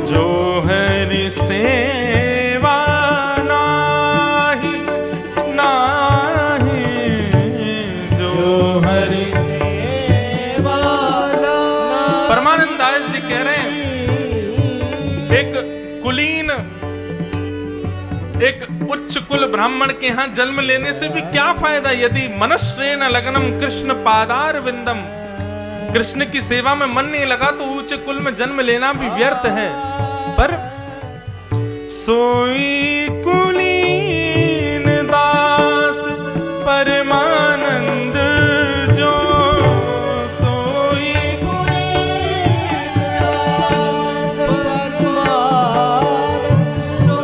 जो हरि सेवा नाही नाही, जो हरि सेवा नाही। परमानंद दास जी कह रहे हैं एक कुलीन, एक उच्च कुल ब्राह्मण के यहाँ जन्म लेने से भी क्या फायदा यदि मनश्रेण लगनम कृष्ण पादार विंदम, कृष्ण की सेवा में मन नहीं लगा तो ऊंचे कुल में जन्म लेना भी व्यर्थ है। पर सोई कुलीन दास परमानंद जो, सोई कुलीन दास परमानंद जो,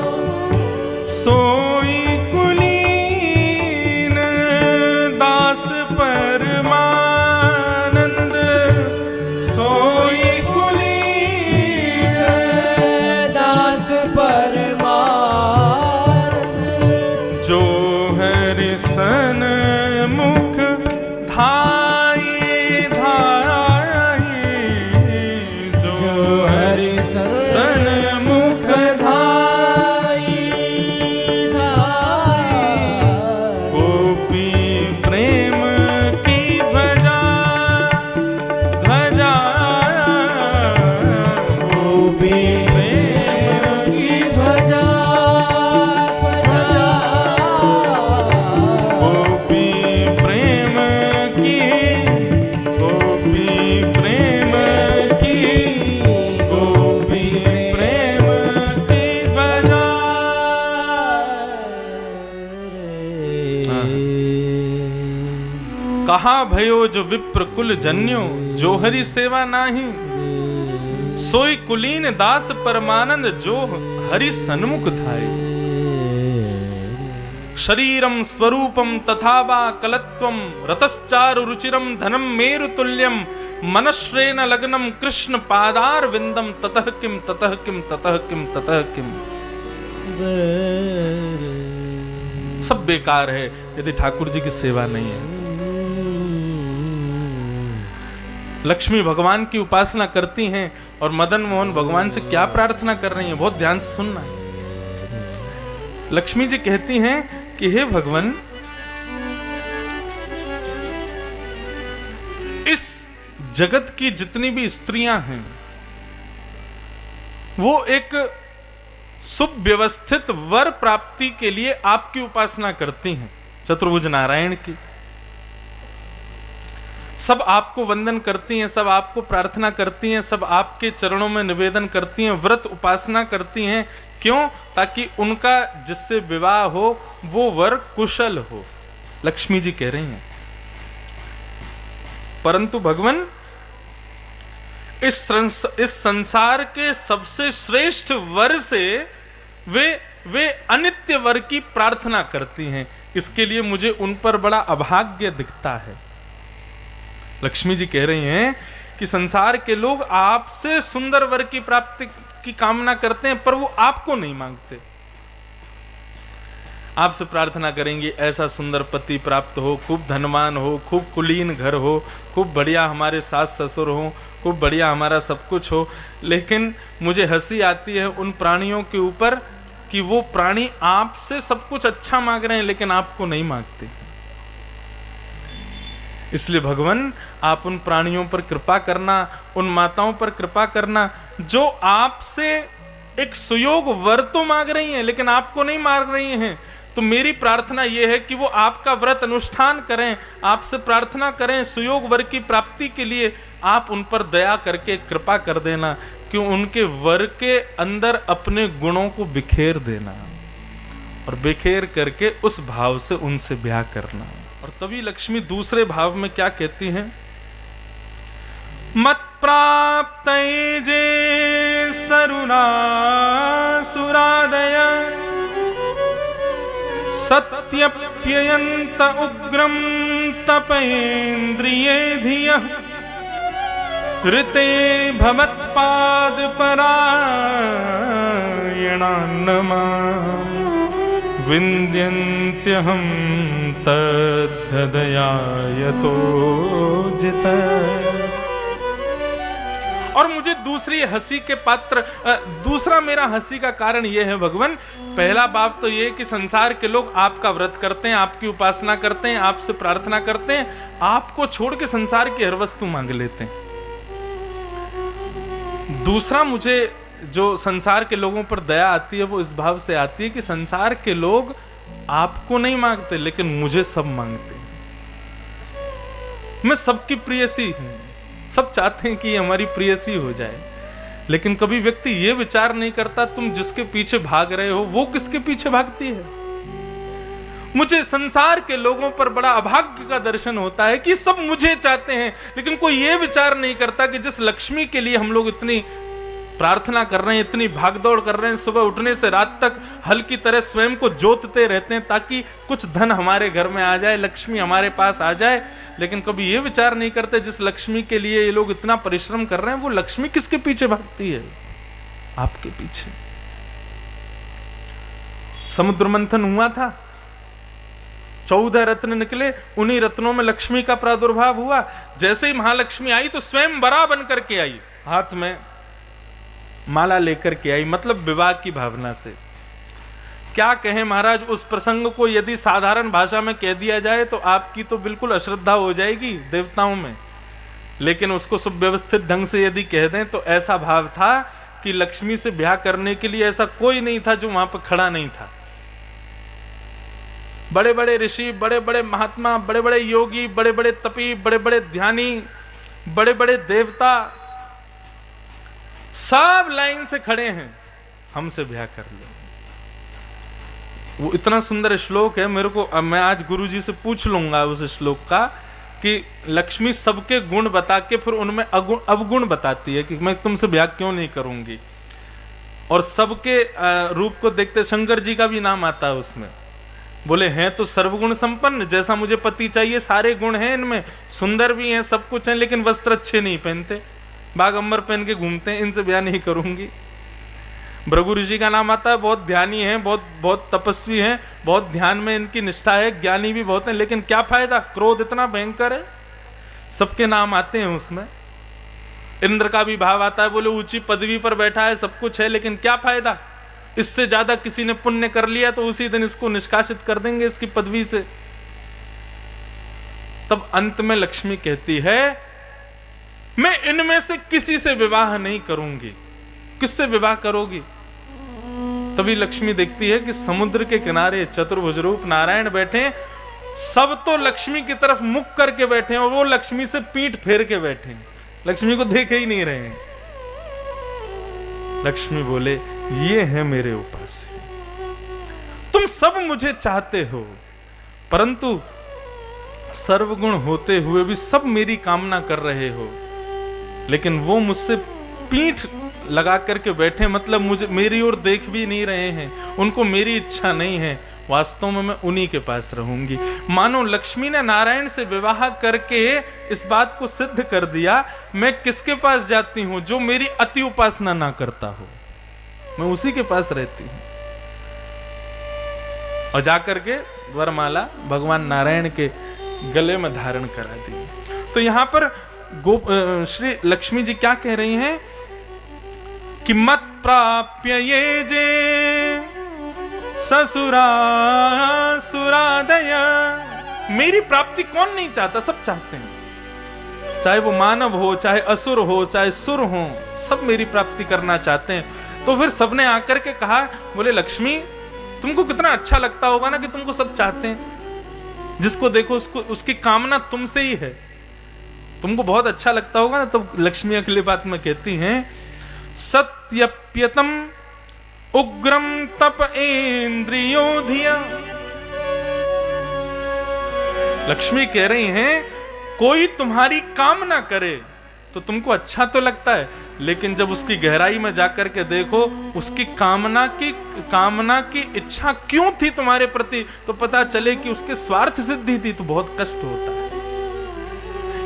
सोई कुलीन दास परमानंद, सोई कुलीन दास परमानंद, जो हरि सन मुख धाये धाये, जो हरि सन मुख धाये धाये, गोपी प्रेम की ध्वजा ध्वजा, गोपी प्रेम की ध्वजा ध्वजा, गोपी प्रेम की, गोपी प्रेम की, गोपी प्रेम की ध्वजा। कहाँ भयो जो विप्र कुल जन्यो, जो हरि सेवा नाही, सोई कुलीन दास परमानंद, जो हरि सन्मुख धाये। शरीरम स्वरूपम तथा वा कलत्वम, रतश्चारु रुचिरम धनम मेरु तुल्यम, मनश्रेण लग्नम कृष्ण पादार विंदम, ततः किम ततः किम ततः किम ततः किम। सब बेकार है यदि ठाकुर जी की सेवा नहीं है। लक्ष्मी भगवान की उपासना करती हैं और मदन मोहन भगवान से क्या प्रार्थना कर रही हैं, बहुत ध्यान से सुनना है। लक्ष्मी जी कहती हैं कि हे भगवान, इस जगत की जितनी भी स्त्रियां हैं वो एक सुव्यवस्थित वर प्राप्ति के लिए आपकी उपासना करती हैं, चतुर्भुज नारायण की। सब आपको वंदन करती हैं, सब आपको प्रार्थना करती हैं, सब आपके चरणों में निवेदन करती हैं, व्रत उपासना करती हैं। क्यों? ताकि उनका जिससे विवाह हो वो वर कुशल हो। लक्ष्मी जी कह रही हैं परंतु भगवान इस संसार के सबसे श्रेष्ठ वर से वे अनित्य वर की प्रार्थना करती हैं। इसके लिए मुझे उन पर बड़ा अभाग्य दिखता है। लक्ष्मी जी कह रही हैं कि संसार के लोग आपसे सुंदर वर की प्राप्ति की कामना करते हैं, पर वो आपको नहीं मांगते। आपसे प्रार्थना करेंगे ऐसा सुंदर पति प्राप्त हो, खूब धनवान हो, खूब कुलीन घर हो, खूब बढ़िया हमारे सास ससुर हो, खूब बढ़िया हमारा सब कुछ हो। लेकिन मुझे हंसी आती है उन प्राणियों के ऊपर कि वो प्राणी आपसे सब कुछ अच्छा मांग रहे हैं लेकिन आपको नहीं मांगते। इसलिए भगवान आप उन प्राणियों पर कृपा करना, उन माताओं पर कृपा करना जो आपसे एक सुयोग वर तो मांग रही हैं लेकिन आपको नहीं मांग रही हैं। तो मेरी प्रार्थना यह है कि वो आपका व्रत अनुष्ठान करें, आपसे प्रार्थना करें सुयोग वर की प्राप्ति के लिए। आप उन पर दया करके कृपा कर देना कि उनके वर के अंदर अपने गुणों को बिखेर देना और बिखेर करके उस भाव से उनसे ब्याह करना। और तभी लक्ष्मी दूसरे भाव में क्या कहती हैं? मत प्राप्त जे सरुणा सुरादय सत्यप्ययंत उग्रम तपेन्द्रिये धियः ऋते भवत्पाद परायणान्नमा विन्द्यन्त्यहं तद्धदयायतोजित। और मुझे दूसरी हंसी के पात्र, दूसरा मेरा हंसी का कारण यह है भगवान, पहला भाव तो यह कि संसार के लोग आपका व्रत करते हैं, आपकी उपासना करते हैं, आपसे प्रार्थना करते हैं, आपको छोड़ के संसार की हर वस्तु मांग लेते हैं। दूसरा मुझे जो संसार के लोगों पर दया आती है वो इस भाव से आती है कि संसार के लोग आपको नहीं मांगते लेकिन मुझे सब मांगते हैं। मैं सबकी प्रियसी हूं, सब चाहते हैं कि हमारी प्रियसी हो जाए, लेकिन कभी व्यक्ति ये विचार नहीं करता तुम जिसके पीछे भाग रहे हो वो किसके पीछे भागती है। मुझे संसार के लोगों पर बड़ा अभाग्य का दर्शन होता है कि सब मुझे चाहते हैं लेकिन कोई ये विचार नहीं करता कि जिस लक्ष्मी के लिए हम लोग इतनी प्रार्थना कर रहे हैं, इतनी भागदौड़ कर रहे हैं, सुबह उठने से रात तक हल की तरह स्वयं को जोतते रहते हैं ताकि कुछ धन हमारे घर में आ जाए, लक्ष्मी हमारे पास आ जाए, लेकिन कभी ये विचार नहीं करते जिस लक्ष्मी के लिए ये लोग इतना परिश्रम कर रहे हैं वो लक्ष्मी किसके पीछे भागती है? आपके पीछे। समुद्र मंथन हुआ था, 14 रत्न निकले, उन्हीं रत्नों में लक्ष्मी का प्रादुर्भाव हुआ। जैसे ही महालक्ष्मी आई तो स्वयं बरा बन करके आई, हाथ में माला लेकर के आई, मतलब विवाह की भावना से। क्या कहें महाराज, उस प्रसंग को यदि साधारण भाषा में कह दिया जाए तो आपकी तो बिल्कुल अश्रद्धा हो जाएगी देवताओं में, लेकिन उसको सुव्यवस्थित ढंग से यदि कह दें तो ऐसा भाव था कि लक्ष्मी से ब्याह करने के लिए ऐसा कोई नहीं था जो वहां पर खड़ा नहीं था। बड़े बड़े ऋषि, बड़े बड़े महात्मा, बड़े बड़े योगी, बड़े बड़े तपी, बड़े बड़े ध्यानी, बड़े बड़े देवता सब लाइन से खड़े हैं, हमसे ब्याह कर लो। वो इतना सुंदर श्लोक है, मेरे को मैं आज गुरुजी से पूछ लूंगा उस श्लोक का कि लक्ष्मी सबके गुण बता के फिर उनमें अवगुण बताती है कि मैं तुमसे ब्याह क्यों नहीं करूंगी। और सबके रूप को देखते शंकर जी का भी नाम आता है उसमें, बोले हैं तो सर्वगुण संपन्न, जैसा मुझे पति चाहिए सारे गुण हैं इनमें, सुंदर भी हैं, सब कुछ है, लेकिन वस्त्र अच्छे नहीं पहनते, बागंबर पहन के घूमते हैं, इनसे ब्याह नहीं करूंगी। भृगु ऋषि का नाम आता है, बहुत ध्यानी है, बहुत तपस्वी हैं, बहुत ध्यान में इनकी निष्ठा है, ज्ञानी भी बहुत हैं, लेकिन क्या फायदा, क्रोध इतना भयंकर है। सबके नाम आते हैं उसमें। इंद्र का भी भाव आता है, बोले ऊंची पदवी पर बैठा है, सब कुछ है, लेकिन क्या फायदा, इससे ज्यादा किसी ने पुण्य कर लिया तो उसी दिन इसको निष्कासित कर देंगे इसकी पदवी से। तब अंत में लक्ष्मी कहती है मैं इनमें से किसी से विवाह नहीं करूंगी। किससे विवाह करोगी? तभी लक्ष्मी देखती है कि समुद्र के किनारे चतुर्भुज रूप नारायण बैठे, सब तो लक्ष्मी की तरफ मुख करके बैठे हैं और वो लक्ष्मी से पीठ फेर के बैठे हैं, लक्ष्मी को देख ही नहीं रहे हैं। लक्ष्मी बोले ये है मेरे उपास्य, तुम सब मुझे चाहते हो, परंतु सर्वगुण होते हुए भी सब मेरी कामना कर रहे हो, लेकिन वो मुझसे पीठ लगा करके बैठे, मतलब मुझे मेरी ओर देख भी नहीं रहे हैं, उनको मेरी इच्छा नहीं है, वास्तव में मैं उन्हीं के पास रहूंगी। मानो लक्ष्मी ने नारायण से विवाह करके इस बात को सिद्ध कर दिया, मैं किसके पास जाती हूं? जो मेरी अति उपासना ना करता हो, मैं उसी के पास रहती हूं। और जाकर के वरमाला भगवान नारायण के गले में धारण करा दी। तो यहां पर श्री लक्ष्मी जी क्या कह रही हैं कि मत प्राप्य ये जे ससुरा सुरादय। मेरी प्राप्ति कौन नहीं चाहता? सब चाहते हैं, चाहे वो मानव हो, चाहे असुर हो, चाहे सुर हो, सब मेरी प्राप्ति करना चाहते हैं। तो फिर सबने आकर के कहा, बोले लक्ष्मी तुमको कितना अच्छा लगता होगा ना कि तुमको सब चाहते हैं, जिसको देखो उसको उसकी कामना तुमसे ही है, तुमको बहुत अच्छा लगता होगा ना। तो लक्ष्मी अगली बात में कहती हैं सत्यप्यतम उग्रम तप इंद्रियोधिया। लक्ष्मी कह रही हैं कोई तुम्हारी कामना करे तो तुमको अच्छा तो लगता है, लेकिन जब उसकी गहराई में जाकर के देखो उसकी कामना की इच्छा क्यों थी तुम्हारे प्रति, तो पता चले कि उसके स्वार्थ सिद्धि थी, तो बहुत कष्ट होता है।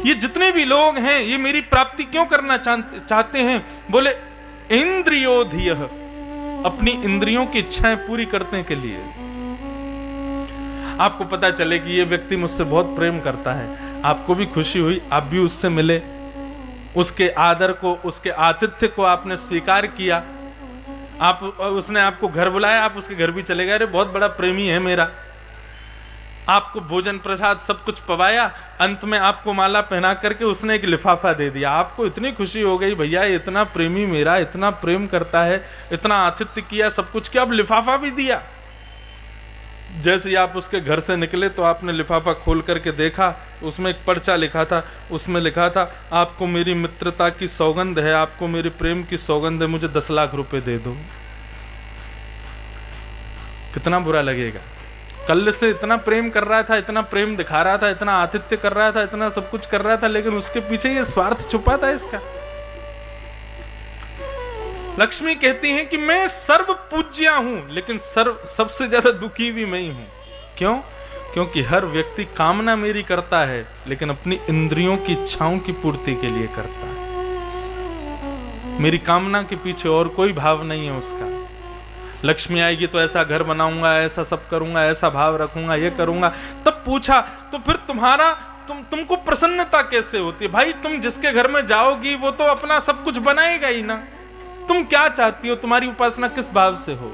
ये जितने भी लोग हैं ये मेरी प्राप्ति क्यों करना चाहते हैं? बोले इंद्रियोधिय, अपनी इंद्रियों की इच्छाएं पूरी करने के लिए। आपको पता चले कि ये व्यक्ति मुझसे बहुत प्रेम करता है, आपको भी खुशी हुई, आप भी उससे मिले, उसके आदर को, उसके आतिथ्य को आपने स्वीकार किया, उसने आपको घर बुलाया, आप उसके घर भी चले गए, अरे बहुत बड़ा प्रेमी है मेरा, आपको भोजन प्रसाद सब कुछ पवाया, अंत में आपको माला पहना करके उसने एक लिफाफा दे दिया। आपको इतनी खुशी हो गई, भैया इतना प्रेमी मेरा, इतना प्रेम करता है, इतना आतिथ्य किया, सब कुछ किया, अब लिफाफा भी दिया। जैसे ही आप उसके घर से निकले तो आपने लिफाफा खोल करके देखा, उसमें एक पर्चा लिखा था, उसमें लिखा था आपको मेरी मित्रता की सौगंध है, आपको मेरे प्रेम की सौगंध है, मुझे 10 लाख रुपए दे दो। कितना बुरा लगेगा। कल से इतना प्रेम कर रहा था, इतना प्रेम दिखा रहा था, इतना आतिथ्य कर रहा था, इतना सब कुछ कर रहा था, लेकिन उसके पीछे ये स्वार्थ छुपा था इसका। लक्ष्मी कहती हैं कि मैं सर्व पूज्या हूं, लेकिन सबसे ज्यादा दुखी भी मैं ही हूं। क्यों? क्योंकि हर व्यक्ति कामना मेरी करता है, लेकिन अपनी इंद्रियों की इच्छाओं की पूर्ति के लिए करता है। मेरी कामना के पीछे और कोई भाव नहीं है उसका। लक्ष्मी आएगी तो ऐसा घर बनाऊंगा, ऐसा सब करूंगा, ऐसा भाव रखूंगा, ये करूंगा। तब पूछा तो फिर तुमको प्रसन्नता कैसे होती है? भाई तुम जिसके घर में जाओगी वो तो अपना सब कुछ बनाएगा ही ना। तुम क्या चाहती हो? तुम्हारी उपासना किस भाव से हो?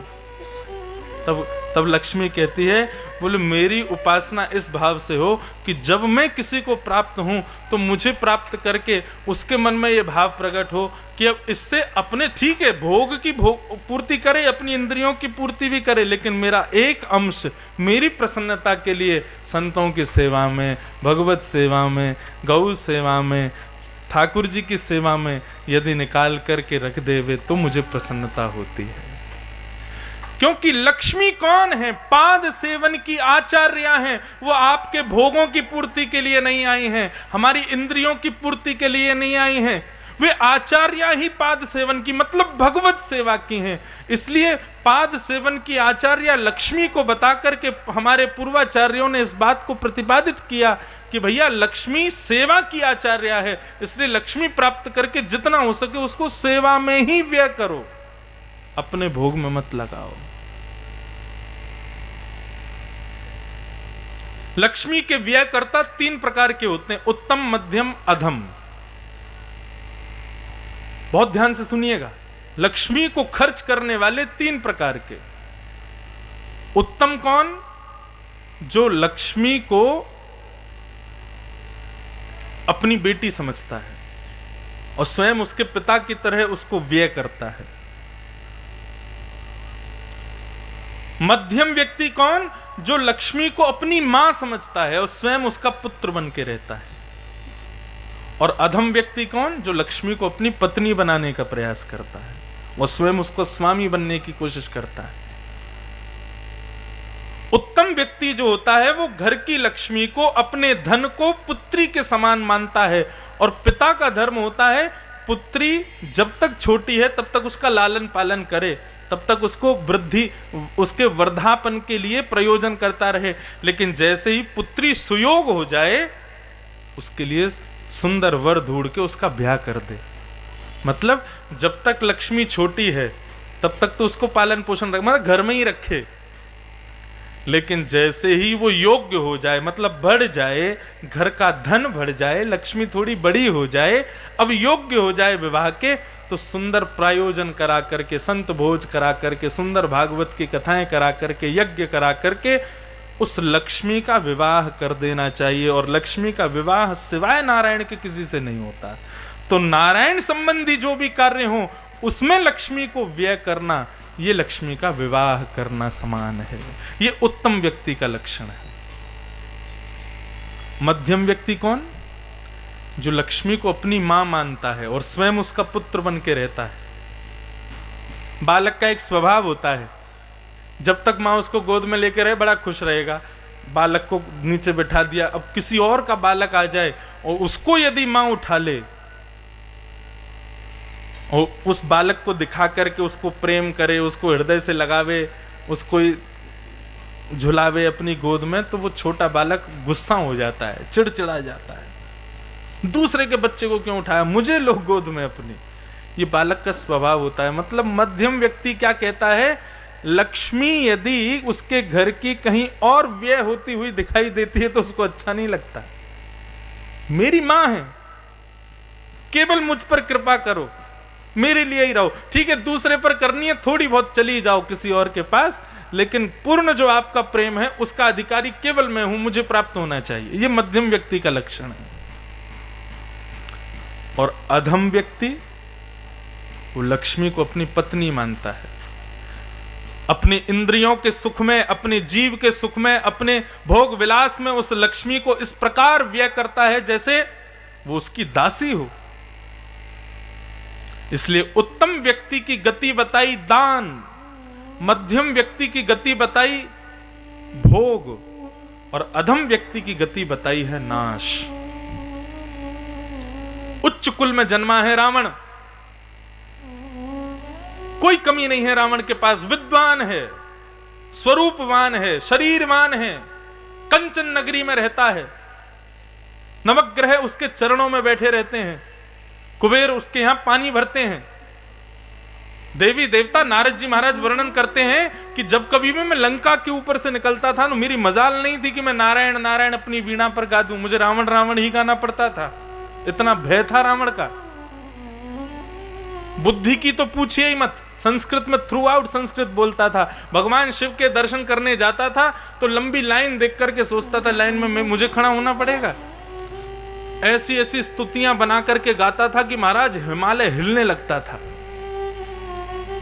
तब लक्ष्मी कहती है, बोले मेरी उपासना इस भाव से हो कि जब मैं किसी को प्राप्त हूं तो मुझे प्राप्त करके उसके मन में यह भाव प्रकट हो कि अब इससे अपने, ठीक है भोग की पूर्ति करे, अपनी इंद्रियों की पूर्ति भी करे, लेकिन मेरा एक अंश मेरी प्रसन्नता के लिए संतों की सेवा में, भगवत सेवा में, गौ सेवा में, ठाकुर जी की सेवा में यदि निकाल करके रख देवे तो मुझे प्रसन्नता होती है। क्योंकि लक्ष्मी कौन है? पाद सेवन की आचार्या हैं। वो आपके भोगों की पूर्ति के लिए नहीं आई हैं, हमारी इंद्रियों की पूर्ति के लिए नहीं आई हैं। वे आचार्या ही पाद सेवन की, मतलब भगवत सेवा की हैं। इसलिए पाद सेवन की आचार्या लक्ष्मी को बता करके हमारे पूर्वाचार्यों ने इस बात को प्रतिपादित किया कि भैया लक्ष्मी सेवा की आचार्या है, इसलिए लक्ष्मी प्राप्त करके जितना हो सके उसको सेवा में ही व्यय करो, अपने भोग में मत लगाओ। लक्ष्मी के व्ययकर्ता 3 प्रकार के होते हैं, उत्तम, मध्यम, अधम। बहुत ध्यान से सुनिएगा, लक्ष्मी को खर्च करने वाले 3 प्रकार के। उत्तम कौन? जो लक्ष्मी को अपनी बेटी समझता है और स्वयं उसके पिता की तरह उसको व्यय करता है। मध्यम व्यक्ति कौन? जो लक्ष्मी को अपनी मां समझता है और स्वयं उसका पुत्र बन के रहता है। और अधम व्यक्ति कौन? जो लक्ष्मी को अपनी पत्नी बनाने का प्रयास करता है और स्वयं उसको स्वामी बनने की कोशिश करता है। उत्तम व्यक्ति व्यक्ति जो होता है वो घर की लक्ष्मी को, अपने धन को पुत्री के समान मानता है। और पिता का धर्म होता है पुत्री जब तक छोटी है तब तक उसका लालन पालन करे, तब तक उसको वृद्धि, उसके वर्धापन के लिए प्रयोजन करता रहे। लेकिन जैसे ही पुत्री सुयोग हो जाए उसके लिए सुंदर वर ढूंढ के उसका ब्याह कर दे। मतलब जब तक लक्ष्मी छोटी है तब तक तो उसको पालन पोषण रखे, मतलब घर में ही रखे। लेकिन जैसे ही वो योग्य हो जाए, मतलब बढ़ जाए, घर का धन बढ़ जाए, लक्ष्मी थोड़ी बड़ी हो जाए, अब योग्य हो जाए विवाह के, तो सुंदर प्रायोजन करा करके, संत भोज करा करके, सुंदर भागवत की कथाएं करा करके, यज्ञ करा करके उस लक्ष्मी का विवाह कर देना चाहिए। और लक्ष्मी का विवाह सिवाय नारायण के किसी से नहीं होता। तो नारायण संबंधी जो भी कार्य हो उसमें लक्ष्मी को व्यय करना, ये लक्ष्मी का विवाह करना समान है। ये उत्तम व्यक्ति का लक्षण है। मध्यम व्यक्ति कौन? जो लक्ष्मी को अपनी मां मानता है और स्वयं उसका पुत्र बन के रहता है। बालक का एक स्वभाव होता है, जब तक मां उसको गोद में लेकर रहे बड़ा खुश रहेगा। बालक को नीचे बिठा दिया, अब किसी और का बालक आ जाए और उसको यदि मां उठा ले और उस बालक को दिखा करके उसको प्रेम करे, उसको हृदय से लगावे, उसको झुलावे अपनी गोद में, तो वो छोटा बालक गुस्सा हो जाता है, चिड़चिड़ा जाता है। दूसरे के बच्चे को क्यों उठाया, मुझे लो गोद में अपनी। ये बालक का स्वभाव होता है। मतलब मध्यम व्यक्ति क्या कहता है, लक्ष्मी यदि उसके घर की कहीं और व्यय होती हुई दिखाई देती है तो उसको अच्छा नहीं लगता। मेरी मां है, केवल मुझ पर कृपा करो, मेरे लिए ही रहो। ठीक है, दूसरे पर करनी है थोड़ी बहुत, चली जाओ किसी और के पास, लेकिन पूर्ण जो आपका प्रेम है उसका अधिकारी केवल मैं हूं, मुझे प्राप्त होना चाहिए। यह मध्यम व्यक्ति का लक्षण है। और अधम व्यक्ति वो लक्ष्मी को अपनी पत्नी मानता है। अपने इंद्रियों के सुख में, अपने जीव के सुख में, अपने भोग विलास में उस लक्ष्मी को इस प्रकार व्यय करता है जैसे वो उसकी दासी हो। इसलिए उत्तम व्यक्ति की गति बताई दान, मध्यम व्यक्ति की गति बताई भोग, और अधम व्यक्ति की गति बताई है नाश। उच्च कुल में जन्मा है रावण, कोई कमी नहीं है रावण के पास, विद्वान है, स्वरूपवान है, शरीरवान है, कंचन नगरी में रहता है, नवग्रह उसके चरणों में बैठे रहते हैं, कुबेर उसके यहां पानी भरते हैं। देवी देवता नारद जी महाराज वर्णन करते हैं कि जब कभी भी मैं लंका के ऊपर से निकलता था, मेरी मजाल नहीं थी कि मैं नारायण नारायण अपनी वीणा पर गा दूं, मुझे रावण रावण ही गाना पड़ता था। इतना भय था रावण का। बुद्धि की तो पूछिए ही मत, संस्कृत में थ्रू आउट संस्कृत बोलता था। भगवान शिव के दर्शन करने जाता था तो लंबी लाइन देख करके सोचता था लाइन में मुझे खड़ा होना पड़ेगा। ऐसी ऐसी स्तुतियां बना करके गाता था कि महाराज हिमालय हिलने लगता था।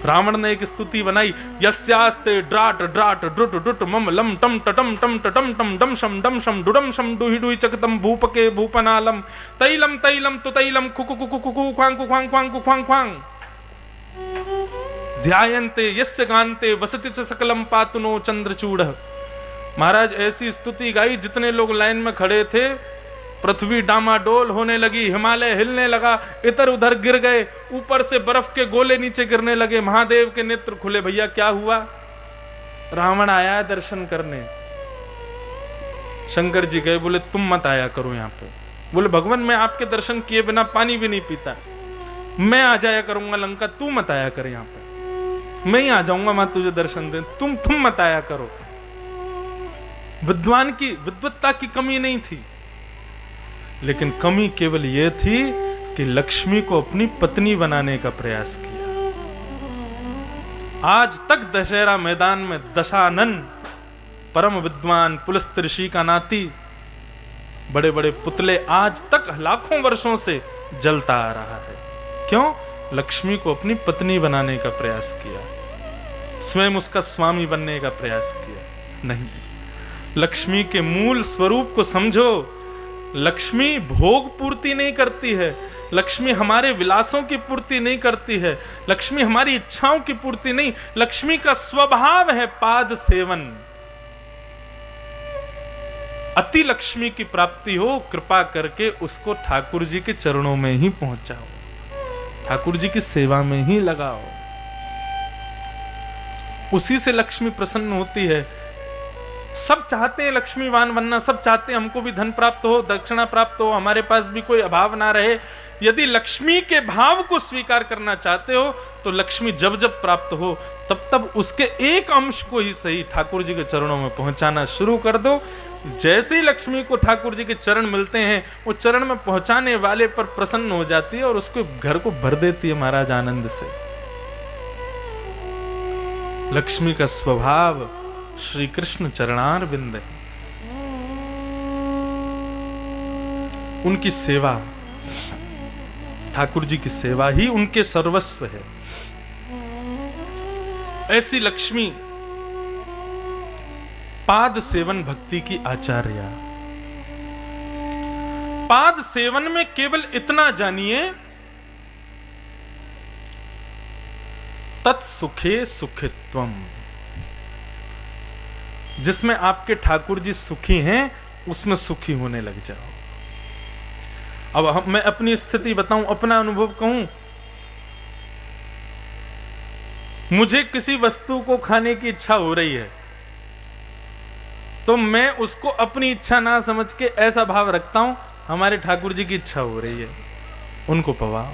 रावण ने एक स्तुति बनाई, यस्यास्ते ड्राट ड्राट ड्रुट ड्रुट मम लम टम टटम टम टटम टम डम शम डुडम शम डुहि डुहि चकतम भूपके भूपनालम तैलम तैलम तु तैलम खुकु कुकु कुकु ख्वांग कुख्वांग ख्वांग कुख्वांग ख्वांग ध्यायन्ते यस्य गान्ते वसति च सकलम पातुनो चंद्रचूड़। महाराज ऐसी स्तुति गाई, जितने लोग लाइन में खड़े थे पृथ्वी डामाडोल होने लगी, हिमालय हिलने लगा, इधर उधर गिर गए, ऊपर से बर्फ के गोले नीचे गिरने लगे। महादेव के नेत्र खुले, भैया क्या हुआ? रावण आया दर्शन करने। शंकर जी गए, बोले तुम मत आया करो यहाँ पे। बोले भगवान मैं आपके दर्शन किए बिना पानी भी नहीं पीता, मैं आ जाया करूंगा लंका, तू मत आया कर यहाँ पे, मैं ही आ जाऊंगा मैं तुझे दर्शन दे, तुम मत आया करो। विद्वान की विद्वत्ता की कमी नहीं थी, लेकिन कमी केवल यह थी कि लक्ष्मी को अपनी पत्नी बनाने का प्रयास किया। आज तक दशहरा मैदान में दशानन परम विद्वान पुलस्त ऋषि का नाती, बड़े बड़े पुतले आज तक लाखों वर्षों से जलता आ रहा है। क्यों? लक्ष्मी को अपनी पत्नी बनाने का प्रयास किया, स्वयं उसका स्वामी बनने का प्रयास किया। नहीं, लक्ष्मी के मूल स्वरूप को समझो। लक्ष्मी भोग पूर्ति नहीं करती है, लक्ष्मी हमारे विलासों की पूर्ति नहीं करती है, लक्ष्मी हमारी इच्छाओं की पूर्ति नहीं, लक्ष्मी का स्वभाव है पाद सेवन। अति लक्ष्मी की प्राप्ति हो, कृपा करके उसको ठाकुर जी के चरणों में ही पहुंचाओ, ठाकुर जी की सेवा में ही लगाओ। उसी से लक्ष्मी प्रसन्न होती है। सब चाहते हैं लक्ष्मीवान बनना, सब चाहते हैं हमको भी धन प्राप्त हो, दक्षिणा प्राप्त हो, हमारे पास भी कोई अभाव ना रहे। यदि लक्ष्मी के भाव को स्वीकार करना चाहते हो तो लक्ष्मी जब जब प्राप्त हो तब तब उसके एक अंश को ही सही ठाकुर जी के चरणों में पहुंचाना शुरू कर दो। जैसे ही लक्ष्मी को ठाकुर जी के चरण मिलते हैं, वो चरण में पहुंचाने वाले पर प्रसन्न हो जाती है और उसके घर को भर देती है महाराज आनंद से। लक्ष्मी का स्वभाव श्री कृष्ण चरणारविंद है। उनकी सेवा, ठाकुर जी की सेवा ही उनके सर्वस्व है। ऐसी लक्ष्मी पाद सेवन भक्ति की आचार्या। पाद सेवन में केवल इतना जानिए, तत्सुखे सुखित्वम। जिसमें आपके ठाकुर जी सुखी हैं उसमें सुखी होने लग जाओ। अब मैं अपनी स्थिति बताऊं, अपना अनुभव कहूं, मुझे किसी वस्तु को खाने की इच्छा हो रही है तो मैं उसको अपनी इच्छा ना समझ के ऐसा भाव रखता हूं, हमारे ठाकुर जी की इच्छा हो रही है, उनको पवाओ।